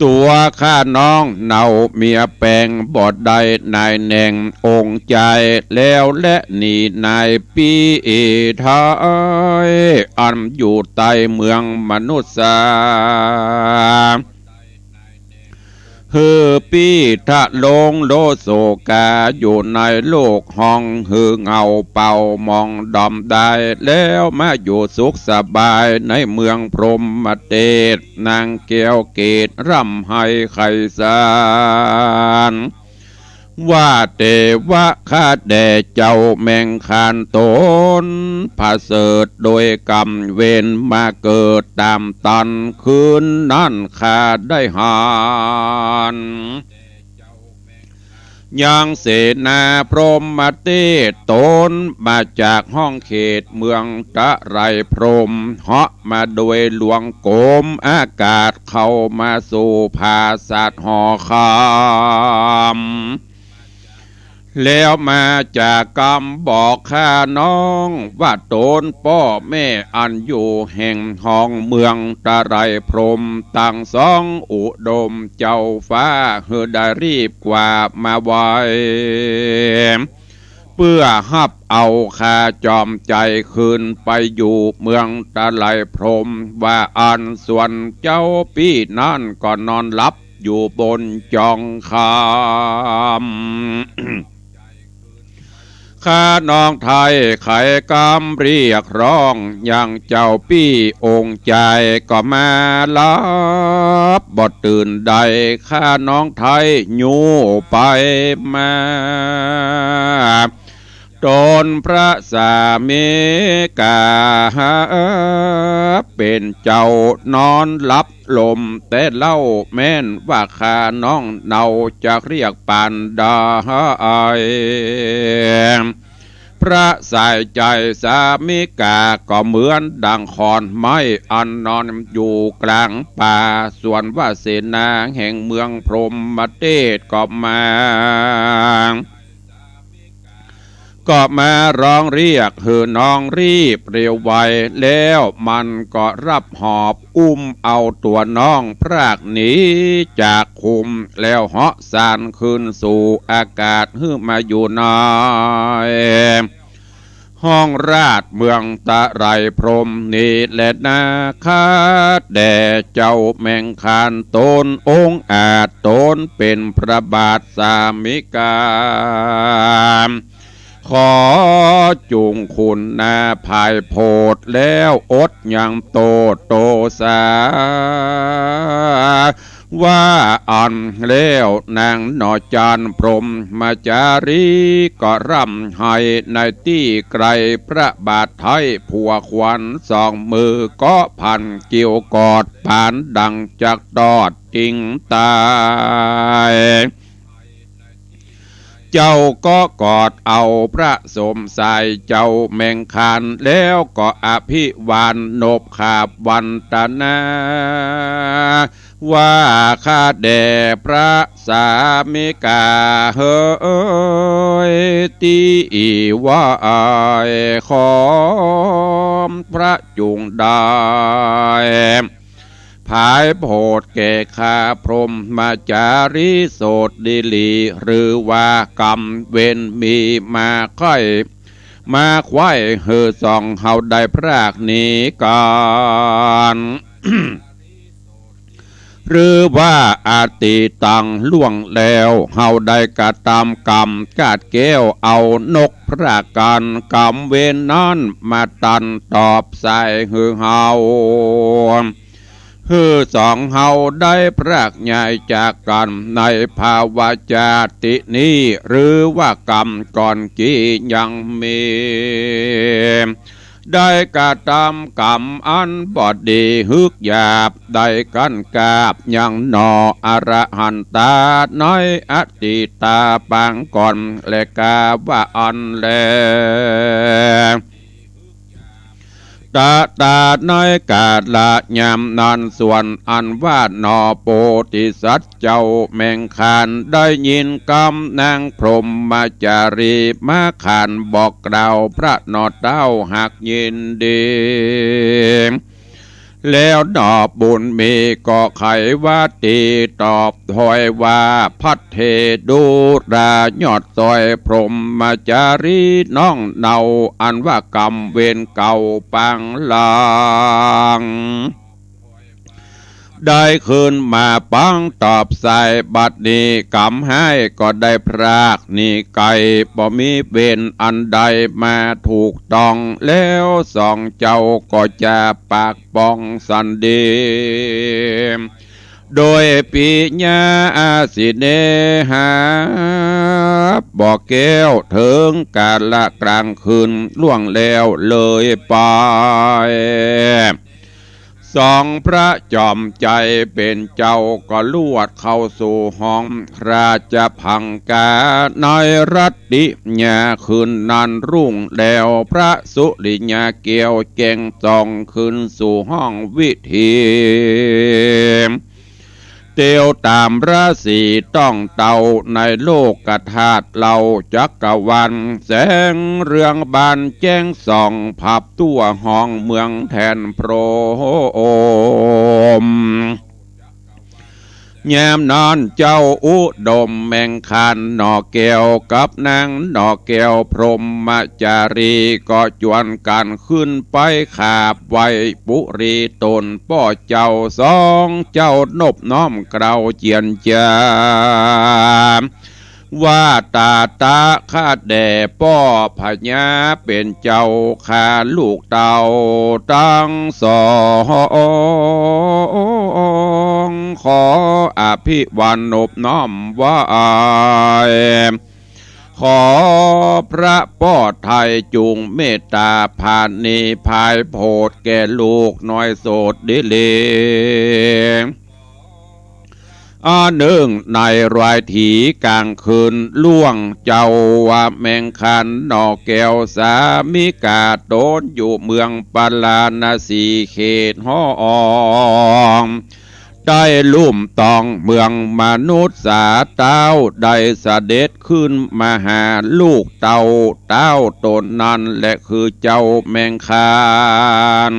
ตัวข้าน้องเนาเมียแปลงบอดใดนายแหน่งองค์ใจแล้วและหนีนายปีไทยอันอยู่ใต้เมืองมนุษย์ฮือปีทะลงโลโสกาอยู่ในโลกห้องฮือเงาเป่ามองดอมได้แล้วมาอยู่สุขสบายในเมืองพรหมเทศนางแก้วเกตร่ำให้ไขสารว่าเทวะข้าแด่เจ้าแมงคานตนผาเสดโดยกรรมเวรมาเกิดตามตันคืนนั่นข้าได้หานยังเสนาพรหมเทศตนมาจากห้องเขตเมืองตะไรพรหมเหาะมาโดยหลวงโกมอากาศเข้ามาสู่ภาศาสตร์หอคำแล้วมาจากกรรมบอกข้าน้องว่าตนพ่อแม่อันอยู่แห่งห้องเมืองตะไรพรหมตั้งสองอุดมเจ้าฟ้าเฮือได้รีบกว่ามาไว้เพื่อหับเอาข้าจอมใจคืนไปอยู่เมืองตะไรพรหมว่าอันส่วนเจ้าพี่นั่นก็นอนหลับอยู่บนจองคำ ข้าน้องไทยไขกำเรียกร้องอย่างเจ้าปี้องค์ใจก็มาลับบทตื่นใดข้าน้องไทยอยู่ไปมาตนพระสามิกาเป็นเจ้านอนหลับลมแต่เล่าแม่นว่าข้าน้องเนาจะเรียกปานดาพระสายใจสามิกาก็เหมือนดังคอนไม้อันนอนอยู่กลางป่าส่วนว่าเสนาแห่งเมืองพรหมเทศก็มาร้องเรียกเฮือน้องรีบเร็วไวแล้วมันก็รับหอบอุ้มเอาตัวน้องพรากหนีจากคุมแล้วเหาะสานขึ้นสู่อากาศฮือมาอยู่นอยห้องราชเมืองตะไรพรหมนี่แหละนาคาแด่เจ้าแมงคานตนองค์อาจตนเป็นพระบาทสามิกาขอจุงคุณนาภายโพดแล้วอดยังโตสาว่าอันแล้วนางนอจานพรหมมาจารีก็ร่ำให้ในที่ไกลพระบาทไทยผัวควันสองมือก็พันเกี่ยวกอดปานดังจากดอดจริงตายเจ้าก็กอดเอาพระสมใส่เจ้าแมงคานแล้วก็อภิวานนบขาบวันตนาว่าข้าแด่พระสามิกาเฮยตีว่าขอพระจุงได้ภายโพดแก่ข้าพรหมมาจารีโสดดิลีหรือว่ากรรมเวรมีมาค่อยมาควายเฮือสองเฮาได้พรากนี้ก่อน หรือว่าอาติตังล่วงแล้วเฮาได้กระทำกรรมกาดแก้วเอานกพระกันกรรมเวรนั้นมาตันตอบใส่ฮือเฮาสองเฮาได้พรากใหญ่จากกันในภาวะจาตินี้หรือว่ากรรมก่อนกี้ยังมีได้กระทำกรรมอันบอดดีฮึกหยาบได้กันกาบยังนออรหันตาน้อยอติตาปังก่อนและกาว่าอันแลตาน้อยกาดละยามนอนส่วนอันว่านอโปติสัตเจ้าแมงคานได้ยินกำนางพรหมจารีมาขานบอกกล่าวพระนอเต้าหักยินดีแล้วดอกบุญมีก็ไขว่าตีตอบถอยว่าพัดเทดูรายอดซอยพรหมจารีน้องเนาอันว่ากรรมเวรเก่าปังลางได้คืนมาปังตอบใส่บัดนี้กรรมให้ก็ได้พรากนี่ไก่บ่มีเวรอันใดมาถูกต้องแล้วสองเจ้าก็จะปากป้องสันดีโดยปิญาสิเนหาบอกแก้วถึงกาลละกลางคืนล่วงแล้วเลยไปสองพระจอมใจเป็นเจ้าก็ลวดเข้าสู่ห้องราชพังกาในรัตติญาคืนนั้นรุ่งแล้วพระสุริญาเกี่ยวเก่งส่องขึ้นสู่ห้องวิธีเตียวตามราศีต้องเต่าในโลกกธาตุเราจักรวรรดิแสงเรืองบานแจ้งส่องผับตัวห้องเมืองแทนโพรมยามนอนเจ้าอุดมแมงคานหนอแก้วกับนางหนอแก้วพรหมจารีก็จวนกันขึ้นไปขาบไว้ปุรีตนป้อเจ้าสองเจ้านบน้อมเกลาเจียนจาม ว่าตาตาข้าแด่ป้อพญาเป็นเจ้าข้าลูกเต่าตั้งสองขออภิวันนบน้อมว่าขอพระป้อไทยจุงเมตตาผ่านนิพายโพดแก่ลูกน้อยโสดดิเลหนึ่งในรายถีกลางคืนล่วงเจ้าว่าแมงคันนอกแก้วสามิกาโดนอยู่เมืองปาลานาสีเขตห้องได้ลุ่มตองเมืองมนุษย์สาเต้าได้เสด็จขึ้นมาหาลูกเต้าตนนั้นและคือเจ้าแมงคาน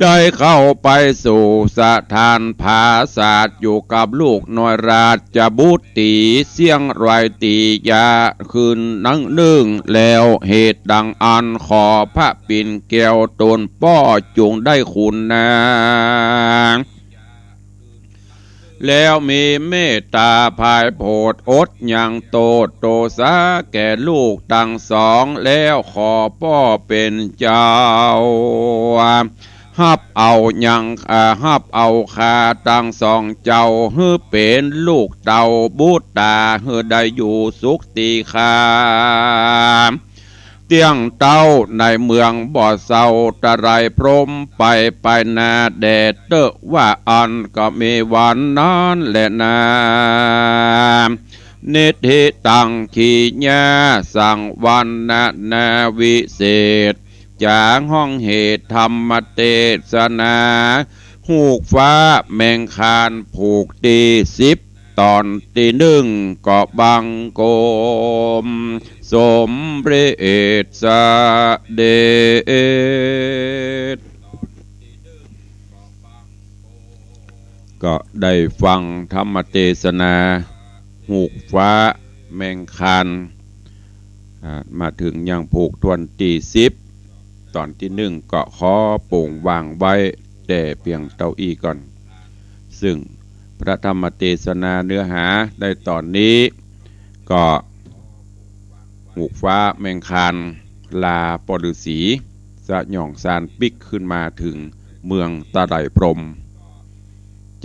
ได้เข้าไปสู่สถานผาศาสตร์อยู่กับลูกน้อยราชบุตรีเสียงไรตียาคืนนั่งนึ่งแล้วเหตุดังอันขอพระปิ่นแก้วตนป้อจุงได้คุณนาแล้วมีเมตตาภายโพดอดยังโตสาแก่ลูกทั้งสองแล้วขอป้อเป็นเจ้าฮับเอายังฮับเอาคาตั้งสองเจ้าฮือเป็นลูกเต่าบุตรตาฮือได้อยู่สุขตีคาเตียงเต้าในเมืองบ่อเศร้าตะไรพรมไปนาแดดเตอะว่าอันก็มีวันนั้นแหละนาเนติตังขีญาสั่งวันนาวิเศษจากห้องเหตุธรรมเทศนาหูกฟ้าแมงคานผูกตี10ตอนตี1ก็บังโกมสมเรศสเดชก็ได้ฟังธรรมเทศนาหูกฟ้าแมงคานมาถึงยังผูกทวนตี10ตอนที่1ก็ขอโป่งวางไว้แต่เพียงเต้าอี้ก่อนซึ่งพระธรรมเทศนาเนื้อหาได้ตอนนี้ก็หูกฟ้าแมงคานลาปฤษีสะหย่องซานปิกขึ้นมาถึงเมืองตะไลพรหม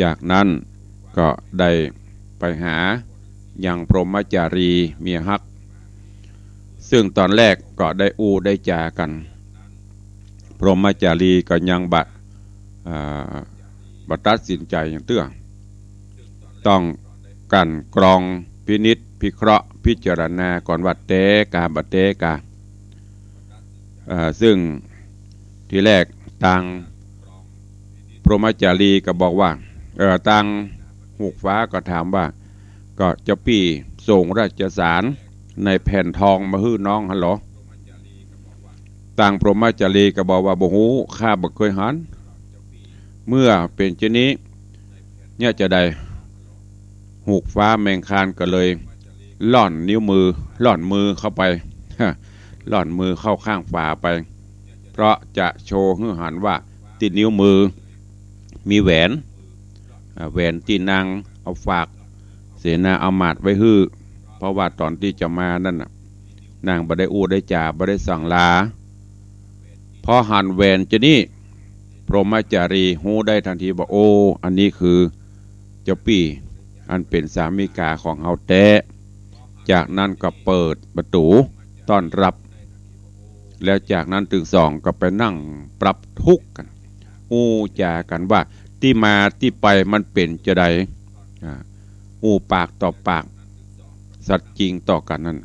จากนั้นก็ได้ไปหายังพรหมจารีเมียฮักซึ่งตอนแรกก็ได้ได้จากันพรหมจารีก็ยังบัตัดสินใจอย่างเตื้อต้องกันกรองพินิจพิเคราะห์พิจารณาก่อนว่าเตกาบัเตกาซึ่งทีแรกทางพรหมจารีก็บอกว่าทางหูกฟ้าก็ถามว่าก็จะปี่ส่งราชสารในแผ่นทองมาฮื้อน้องฮัลโหลต่างพรหมจารีก็บอกว่าบ่ฮู้ข้าบ่เคยหันเมื่อเป็นเช่นนี้เนี่ยจะได้หูกฟ้าแมงคานก็เลยล่อนนิ้วมือล่อนมือเข้าไปล่อนมือเข้าข้างฝาไปเพราะจะโชว์ให้หันว่าติดนิ้วมือมีแหวนที่นางเอาฝากเสนาเอามาดไว้ฮื้อเพราะว่าตอนที่จะมานั่นนางบ่ได้ได้จ่าบ่ได้สั่งลาพอหันแหวนจะนี่พรหมจารีฮู้ได้ทันทีบอกอันนี้คือเจ้าปี่อันเป็นสามีกาของเฮาแท้จากนั้นก็เปิดประตูต้อนรับแล้วจากนั้นถึง2ก็ไปนั่งปรับทุกข์กันจากันว่าที่มาที่ไปมันเป็นจะใดปากต่อปากสัตว์จริงต่อกันนั้น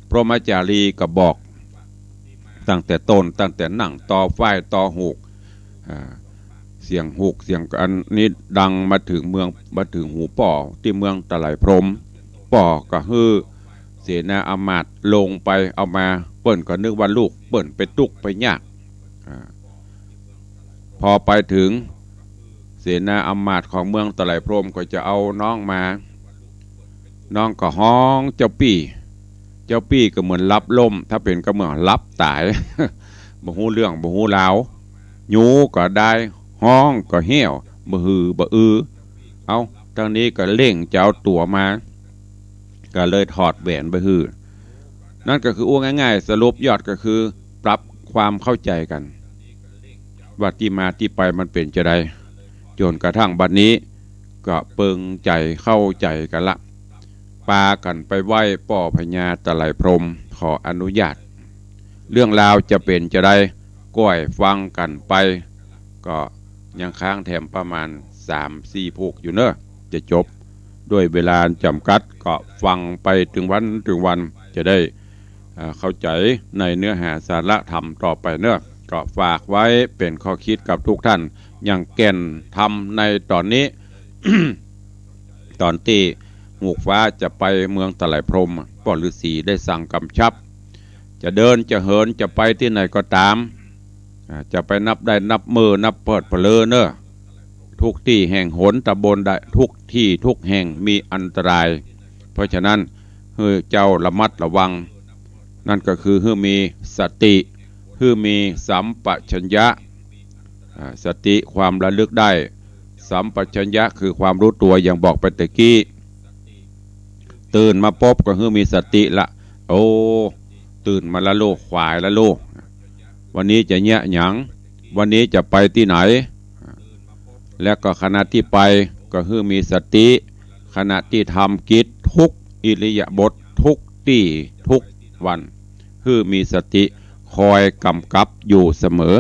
พรหมจารีก็บอกตั้งแต่ต้นตั้งแต่นั่งต่อฝ้ายต่อหูกเสียงหูกเสียงอันนี้ดังมาถึงเมืองมาถึงหูป่อที่เมืองตะไลพรหมป่อก็ฮือเสนาอามาตย์ลงไปเอามาเปิ้นก็นึกว่าลูกเปิ้นไปตุกไปยากพอไปถึงเสนาอามาตย์ของเมืองตะไลพรหมก็จะเอาน้องมาน้องก็ห้องเจ้าปี้ก็เหมือนรับลมถ้าเป็นก็เหมือนรับตาย บ่ฮู้เรื่องบ่ฮู้ราวยูก็ได้ห้องก็เหี้ยวบ่ฮือบ่เอาทางนี้ก็เล่งจะเอาตัวมา ก็เลยถอดแหวนไปฮื้อนั่นก็คืออ้วง่ายๆสรุปยอดก็คือปรับความเข้าใจกันว่าที่มาที่ไปมันเป็นจะไดจนกระทั่งบัดนี้ก็เปิงใจเข้าใจกันละปากันไปไหว้ป่อพญาตะไลพรหมขออนุญาตเรื่องราวจะเป็นจะไดก้อยฟังกันไปก็ยังค้างแถมประมาณ 3-4 พูกอยู่เนอะจะจบด้วยเวลาจำกัดก็ฟังไปถึงวันจะได้เข้าใจในเนื้อหาสาระธรรมต่อไปเนอะก็ฝากไว้เป็นข้อคิดกับทุกท่านอย่างแก่นธรรมในตอนนี้ ตอนที่หมูกฟ้าจะไปเมืองตะไลพรหมพ่อฤาษีได้สั่งกำชับจะเดินจะเหินจะไปที่ไหนก็ตามจะไปนับได้นับมือนับเปิดเผลอเนอะทุกที่แห่งหนตะบนได้ทุกที่ทุกแห่งมีอันตรายเพราะฉะนั้นให้เจ้าระมัดระวังนั่นก็คือให้มีสติให้มีสัมปชัญญะสติความระลึกได้สัมปชัญญะคือความรู้ตัวอย่างบอกไปตะกี้ตื่นมาปุ๊บก็ให้มีสติละโอ้ตื่นมาละโลกขวายละโลกวันนี้จะแยะหยังวันนี้จะไปที่ไหนและก็ขณะที่ไปก็ให้มีสติขณะที่ทำกิจทุกอิริยาบถทุกที่ทุกวันให้มีสติคอยกำกับอยู่เสมอ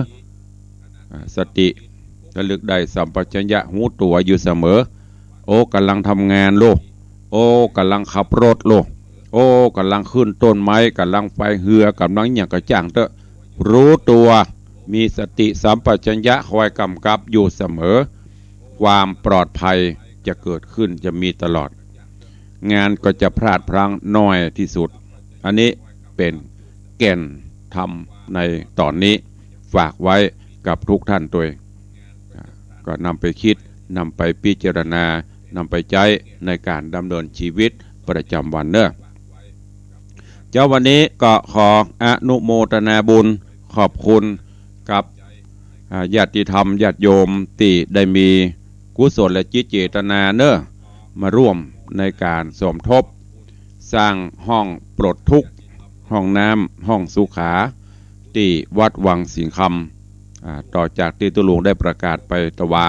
สติระลึกได้สัมปชัญญะหูตัวอยู่เสมอโอ้กำลังทำงานโลกโอ้กำลังขับรถโลกโอ้กำลังขึ้นต้นไม้กำลังไฟเหือกำลังอย่างกระจ่างเตอะรู้ตัวมีสติสัมปชัญญะคอยกำกับอยู่เสมอความปลอดภัยจะเกิดขึ้นจะมีตลอดงานก็จะพลาดพลั้งน้อยที่สุดอันนี้เป็นแก่นธรรมในตอนนี้ฝากไว้กับทุกท่านตัวเองก็นำไปคิดนำไปพิจารณานำไปใช้ในการดำเนินชีวิตประจำวันเนอะเจ้าวันนี้ก็ขออนุโมทนาบุญขอบคุณกับญาติธรรมญาติโยมที่ได้มีกุศลและจิตเจตนาเนอะมาร่วมในการสมทบสร้างห้องปลดทุกข์ห้องน้ำห้องสุขาที่วัดวังสิงคำต่อจากที่ตุลุงได้ประกาศไปตะวา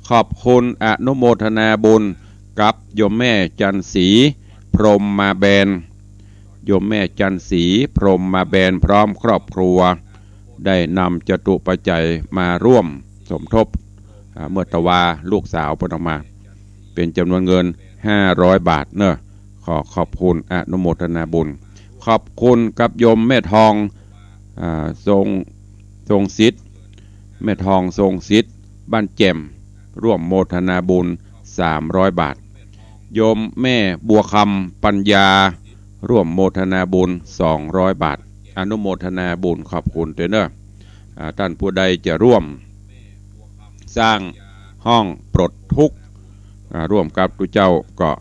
ขอบคุณอนุโมทนาบุญกับโยมแม่จันศรีพรหมมาแบนโยมแม่จันศรีพรหมมาแบนพร้อมครอบครัวได้นำจตุปัจจัยมาร่วมสมทบเมื่อตะวาลูกสาวปนมาเป็นจำนวนเงิน500 บาทเนอะขอบคุณอนุโมทนาบุญขอบคุณกับโยมแม่ทองทรงศิษย์แม่ทองทรงศิษย์บ้านแจ่มร่วมโมทนาบุญ300 บาทโยมแม่บัวคำปัญญาร่วมโมทนาบุญ200 บาทอนุโมทนาบุญขอบคุณด้วยเนอะท่านผู้ใดจะร่วมสร้างห้องปลดทุกข์ร่วมกับทุกเจ้าก็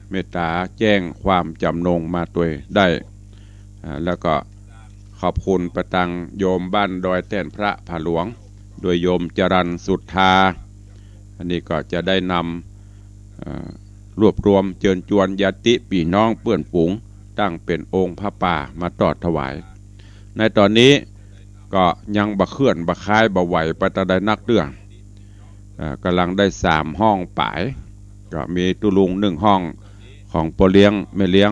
เมตตาแจ้งความจำนงมาตัวได้แล้วก็ขอบคุณประตังโยมบ้านดอยแท่นพระผาหลวงโดยโยมจรัญสุทธาอันนี้ก็จะได้นำรวบรวมเชิญชวนญาติพี่น้องเพื่อนฝูงตั้งเป็นองค์พระป่ามาตอดถวายในตอนนี้ก็ยังบะเคลื่อนบะคายบะไหวไปตะได้นักเรื่องกำลังได้3 ห้องป่ายก็มีตุลุง1 ห้องของปอเลี้ยงแม่เลี้ยง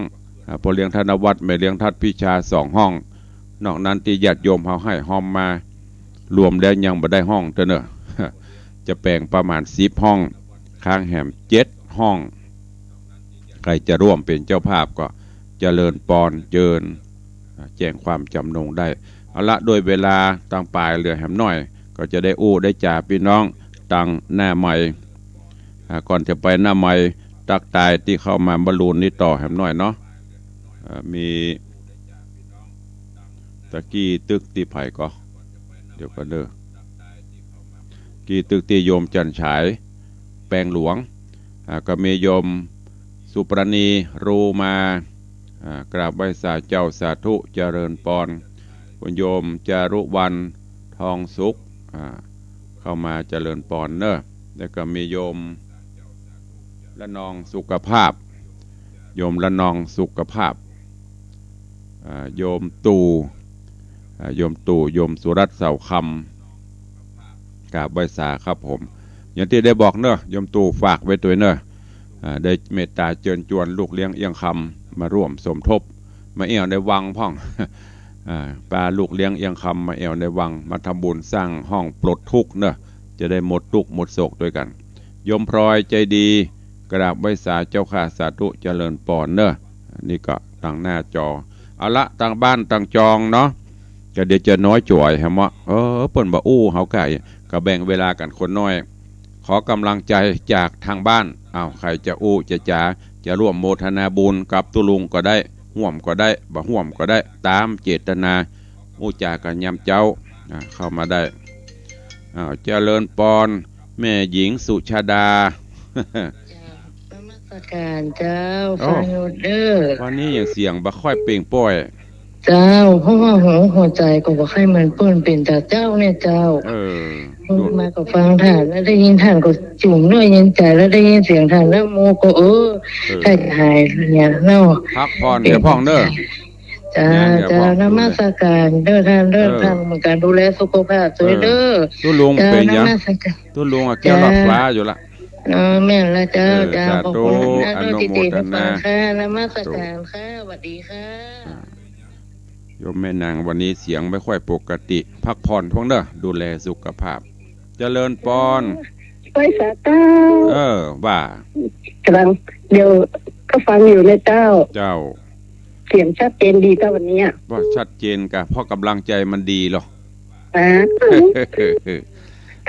ปอเลี้ยงธนวัฒน์แม่เลี้ยงทัดพิชา2 ห้องนอกนั้นที่ญาติโยมเขาให้ห้องมารวมแล้วยังบ่ได้ห้องเถอะเนอะจะแปลงประมาณ10 ห้องค้างแหม7 ห้องใครจะร่วมเป็นเจ้าภาพก็เจริญปอนเจิญแจ้งความจำนงได้เอาละโดยเวลาตั้งปลายเหลือแหมน้อยก็จะได้อู้ได้จ่าพี่น้องตังหน้าใหม่ก่อนจะไปหน้าใหม่ตักตายที่เข้ามาบรรลุนี้ต่อแหมน้อยเนาะมีตะกี้ตึกตีไผ่ก็เดี๋ยวก็เด้อกี้ตึกตีโยมจันฉายแปลงหลวงก็มีโยมสุปรณีรูมากราบไหว้สาเจ้าสาธุเจริญปอนคุณโยมจารุวรรณทองสุขเข้ามาเจริญปอนแล้วก็มีโยมละนองสุขภาพ โยมละนองสุขภาพโยมตู่โยมสุรัตน์เสาคำกราบไหว้สาครับผมอย่างที่ได้บอกเนอะโยมตู่ฝากไว้ตัวเนอะได้เมตตาเชิญชวนลูกเลี้ยงเอียงคำมาร่วมสมทบมาเอี่ยวในวังพ่องปลาลูกเลี้ยงเอียงคำมาเอี่ยวในวังมาทำบุญสร้างห้องปลดทุกข์เนอะจะได้หมดทุกข์หมดโศกด้วยกันโยมพลอยใจดีกราบไหว้สาเจ้าข้าสาธุเจริญปอนเนอะนี่ก็ตั้งหน้าจอเอาละตั้งบ้านตั้งจองเนาะจะเดี๋ยวจะน้อยจ่อยฮะมะเปิ่นบ่อู้เฮาไก่ก็แบ่งเวลากันคนน้อยขอกำลังใจจากทางบ้านใครจะอู้จะร่วมโมทนาบุญกับตุลุงก็ได้ห่วมก็ได้บ่ห่วมก็ได้ตามเจตนาอู้จากันยำเจ้าเข้ามาได้เจริญปอนแม่หญิงสุชาดา นมัสการเจ้าฟังอยู่เด้อวันนี้อย่างเสียงบ่ค่อยเปล่งป้อยเจ้าเพราะว่าหัวใจก็บ่ค่อยมันเปิ้นเป็นแต่เจ้าเนี่ยเจ้ามาก็ฟังท่านแล้วได้ยินท่านก็จุ่มด้วยยินใจแล้วได้ยินเสียงท่านแล้วโมก็ถ้าหายเนี่ยเนาะพักผ่อนเดี๋ยวพ่องเด้อจ้านมัสการเด้อท่านเด้อท่านเหมือนการดูแลสุขภาพตัวเด้อตุลุงเป็นยังตุลุงแก้วหลอดฟ้าอยู่ละแม่ละเจ้าขอบคุณนะด้วยที่ติดฟังค่ะนมัสการค่ะสวัสดีค่ะโยมแม่นางวันนี้เสียงไม่ค่อยปกติพักผ่อนพ่องเด้อดูแลสุขภาพเจริญปอนไปสาเจ้าว่ากำลังเดี๋ยวก็ฟังอยู่เลยเจ้าเสียงชัดเจนดีเจ้าวันนี้ว่าชัดเจนกะเพราะกำลังใจมันดีหรอ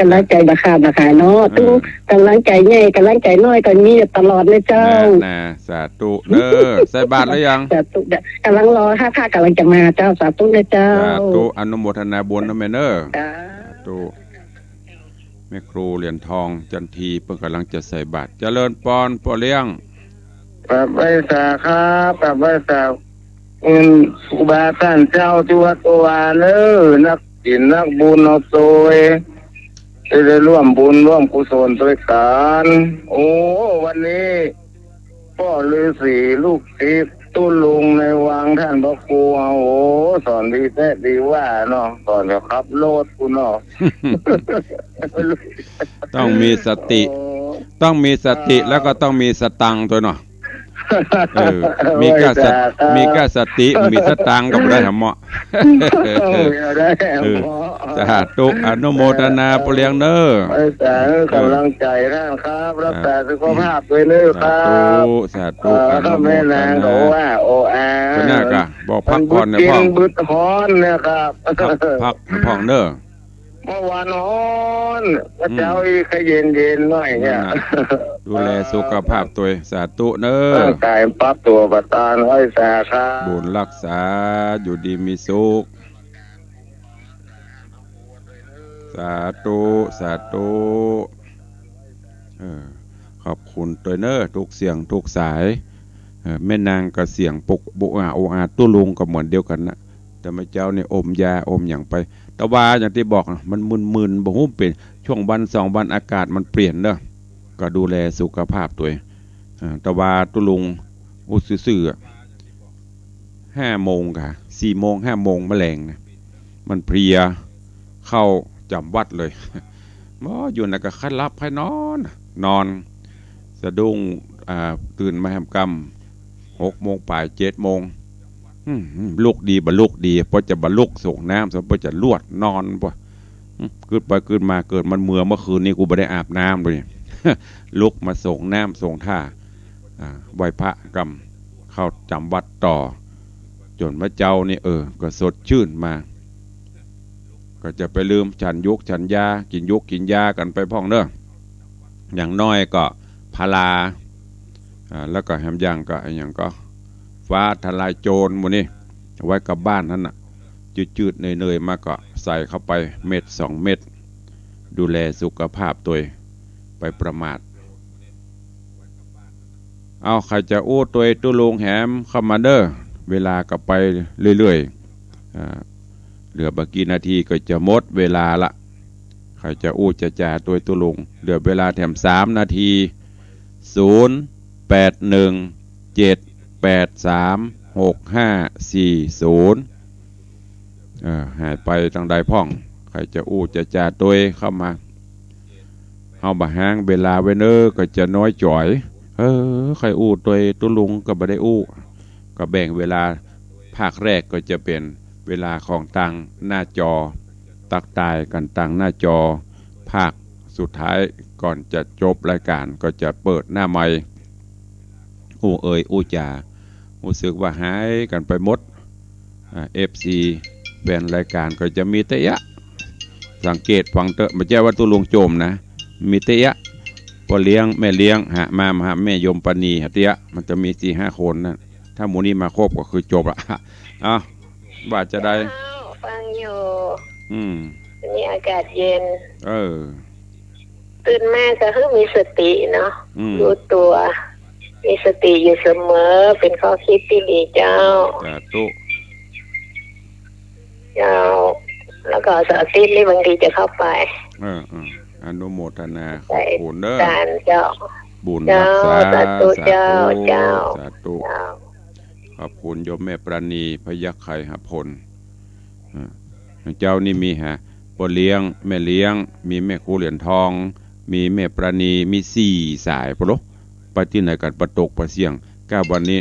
กำลังใจราคาเนาะตู้กำลังใจใหญ่กำลังใจน้อยก็มีตลอดเลยเจ้าสาธุใส่บาตรแล้วยังสาธุกำลังรอถ้ากำลังจะมาเจ้าสาธุเลยเจ้าสาธุอนุโมทนาบุญนะแม่เนอสาธุแม่ครูเหรียญทองจันทีเพิ่งกำลังจะใส่บาตรเจริญปอนปอเลี้ยงปรับไว้สาครับปรับไว้สาครูบาท่านเจ้าที่วัดโอวาเนอนักศิลนักบุญเอาโซยได้ร่วมบุญร่วมกุศลด้วยกันวันนี้พ่อฤาษีลูกศิษย์ตุ้ลุงในวังท่านพระครูสอนดีแท้ดีว่าเนาะสอนจะขับรถกูเนาะต้องมีสติแล้วก็ต้องมีสตังค์ตัวเนาะมีแค่สติมีสตังค์ก็ได้หรอเหมาะสาธุอนุโมทนาปเลี้ยงเน้อกำลังใจท่านครับรักษาสุขภาพด้วยเน้อครับสาธุอนุโมทนาว่าก็น่ากะบอกพักผ่อนเนี่ยพ่อบุตรฮอนเนี่ยครับพักผ่อนเน้อเมื่อวานฮอนพระเจ้าอีกเย็นหน่อยเนี่ยดูแลสุขภาพตัวสาธุเน้อกายปรับตัวประทานไว้สาครับบุญรักษาอยู่ดีมีสุขสาธุขอบคุณตัวเน้อทุกเสียงทุกสายแม่นางกับเสียงปกบุอาโออาตุ้ลุงก็เหมือนเดียวกันนะแต่แม่เจ้าเนี่ยอมยาอมอย่างไปแต่ว่าอย่างที่บอกมันมึนบ่ฮู้เป็นช่วงวัน2วันอากาศมันเปลี่ยนเด้อก็ดูแลสุขภาพตัวแต่ว่าตุลุงซื่อ5 โมงค่ะ4 โมง5 โมงแมลงนะมันเพลียเข้าจำวัดเลยอยู่น่ะก็คัดรับให้นอนสะดุ้งตื่นมาทำกรรม6 โมงปลาย7 โมงลูกดีบ่ลูกดีเพราะจะบ่ลูกส่งน้ำเพราะจะลวดนอนป่ะเกิดไปเกิดมาเกิดมันเมื่อคืนนี้กูไม่ได้อาบน้ำเลยลุกมาส่งน้ำส่งท่าไหว้พระกรรมเข้าจำวัดต่อจนพระเจ้านี่ก็สดชื่นมาก็จะไปลืมฉันยุกฉันยากินยุกกินยากันไปพ่องเด้ออย่างน้อยก็พาราแล้วก็แฮมย่างก็อย่างก็ฟ้าทลายโจรหมดนี่ไว้กับบ้านนั่นน่ะจืดๆเนยๆมาก็ใส่เข้าไปเม็ด2 เม็ดดูแลสุขภาพตัวไปประมาทเอาใครจะอู้ตัวตุลุงแหมเข้ามาเด้อเวลาก็ไปเรื่อยๆเหลือบกี่นาทีก็จะหมดเวลาละใครจะอู้จะจ่าตัวตุลุงเหลือเวลาแถม3 นาที 081 7 หายไปทางใดพ่องใครจะอู้จะจ่าตัวเข้ามาเฮาบ่หางเวลาไว้เน้อก็จะน้อยจ่อยใครอู้ตัวตุลุงก็บ่ได้อู้ก็แบ่งเวลาภาคแรกก็จะเป็นเวลาของตังหน้าจอตักตายกันตังหน้าจอภาคสุดท้ายก่อนจะจบรายการก็จะเปิดหน้าไมค์อู้อู้จ่ารู้สึกว่าหายกันไปหมดFC เป็นรายการก็จะมีเตยะสังเกตฟังเตอะไม่ใช่ว่าตุลุงโจมนะมีเตยะพ่อเลี้ยงแม่เลี้ยงมาหาแม่ยมปณีเตยะมันจะมี 4-5 คนนะถ้าหมูนี้มาครบก็คือจบละว่าจะได้ฟังอยู่วันนี้อากาศเย็นตื่นมาก็คือมีสติเนาะรู้ตัวมีสติอยู่เสมอเป็นข้อคิดที่ดีเจ้าเจ้าแล้วก็สตินี่บางทีจะเข้าไปอนุโมทนาขอบคุณเด้อเจ้าบุญรักษาสาธุเจ้าสาธุขอบคุณโยมแม่ปราณีพยัคฆ์ไข่หพลเจ้านี่มีพ่อเลี้ยงแม่เลี้ยงมีแม่ครูเหรียญทองมีแม่ปราณีมี4 สายพะโลไปที่ไหนกันประตกประเสียง9วันนี้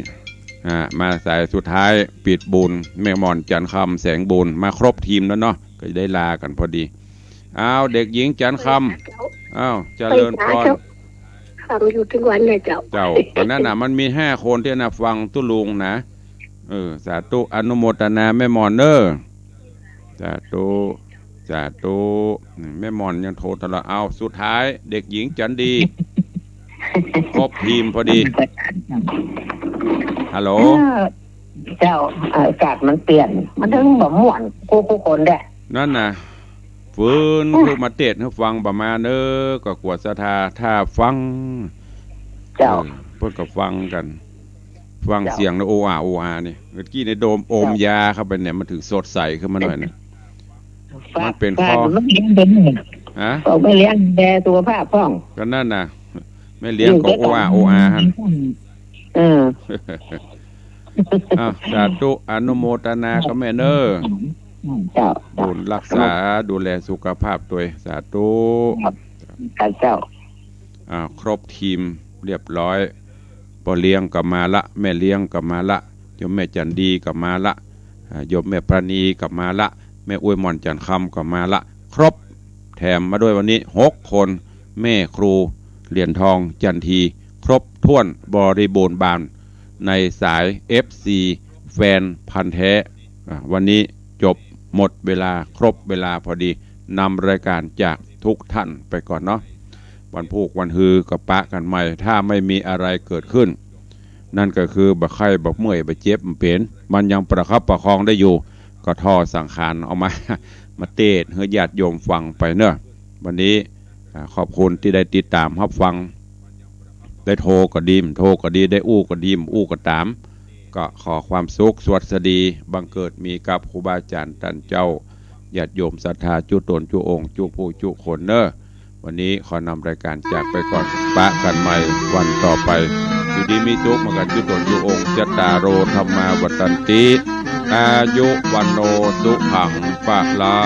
มาสายสุดท้ายปิดบุญแม่มอนจันคำแสงบุญมาครบทีมแล้วเนาะก็จะได้ลากันพอดีเด็กหญิงจันคำเจริญพรฟังอยู่ทุกวันเลยเจ้าตอนนั้นมันมี5 คนที่ฟังตุลุงนะสาธุอนุโมทนาแม่มอนเนอสาธุแม่มอนยังโทรตลอดสุดท้ายเด็กหญิงจันดีครบทีมพอดีฮัลโหลเจ้าอากาศมันเปลี่ยนมันถึงบ่ม่วนผู้คนแหละนั่นน่ะฟื้นคือมาเทศให้ฟังประมาณก็กวดศรัทธาถ้าฟังเจ้าเพิ่นก็ฟังกันฟังเสียงโออานี่เมื่อกี้ในโดมโอมยาเข้าไปเนี่ยมันถึงสดใสขึ้นมาหน่อยนะมันเป็นข้อไม่เลี้ยงแดตัวภาพพ้องก็นั่นน่ะไม่เลี้ยงก็โออาฮะสาธุอนุโมทนาก็แม่เนอบุญรักษาดูแลสุขภาพตัวสาธุเจ้าครบทีมเรียบร้อยพ่อเลี้ยงก็มาละแม่เลี้ยงก็มาละโยมแม่จันดีก็มาละโยมแม่ปราณีก็มาละแม่อวยมอนจันคำก็มาละครบแถมมาด้วยวันนี้6 คนแม่ครูเหรียญทองจันทีครบถ้วนบริบูรณ์บานในสาย FC แฟนพันธุ์แท้วันนี้จบหมดเวลาครบเวลาพอดีนำรายการจากทุกท่านไปก่อนเนาะวันพุธวันฮือก็ปะกันใหม่ถ้าไม่มีอะไรเกิดขึ้นนั่นก็คือบ่ไข้บ่เมื่อยบ่เจ็บมันเป็นมันยังประคับประคองได้อยู่ก็ท่อสังขารเอามาเทศให้ญาติโยมฟังไปเนอะวันนี้ขอบคุณที่ได้ติดตามรับฟังได้โทรก็ดีได้อู้ก็ดีอู้ก็ตามก็ขอความสุขสวัสดีบังเกิดมีกับครูบาอาจารย์ท่านเจ้าญาติโยมศรัทธาจุตนจุองค์จุผู้จุคนเนอะวันนี้ขอนำรายการจากไปก่อนปะกันใหม่วันต่อไปอยู่ดีมีสุขมากันจุตนจุองค์จตารโรธรรมาวัฏันติอายุวันโนสุขังปะลา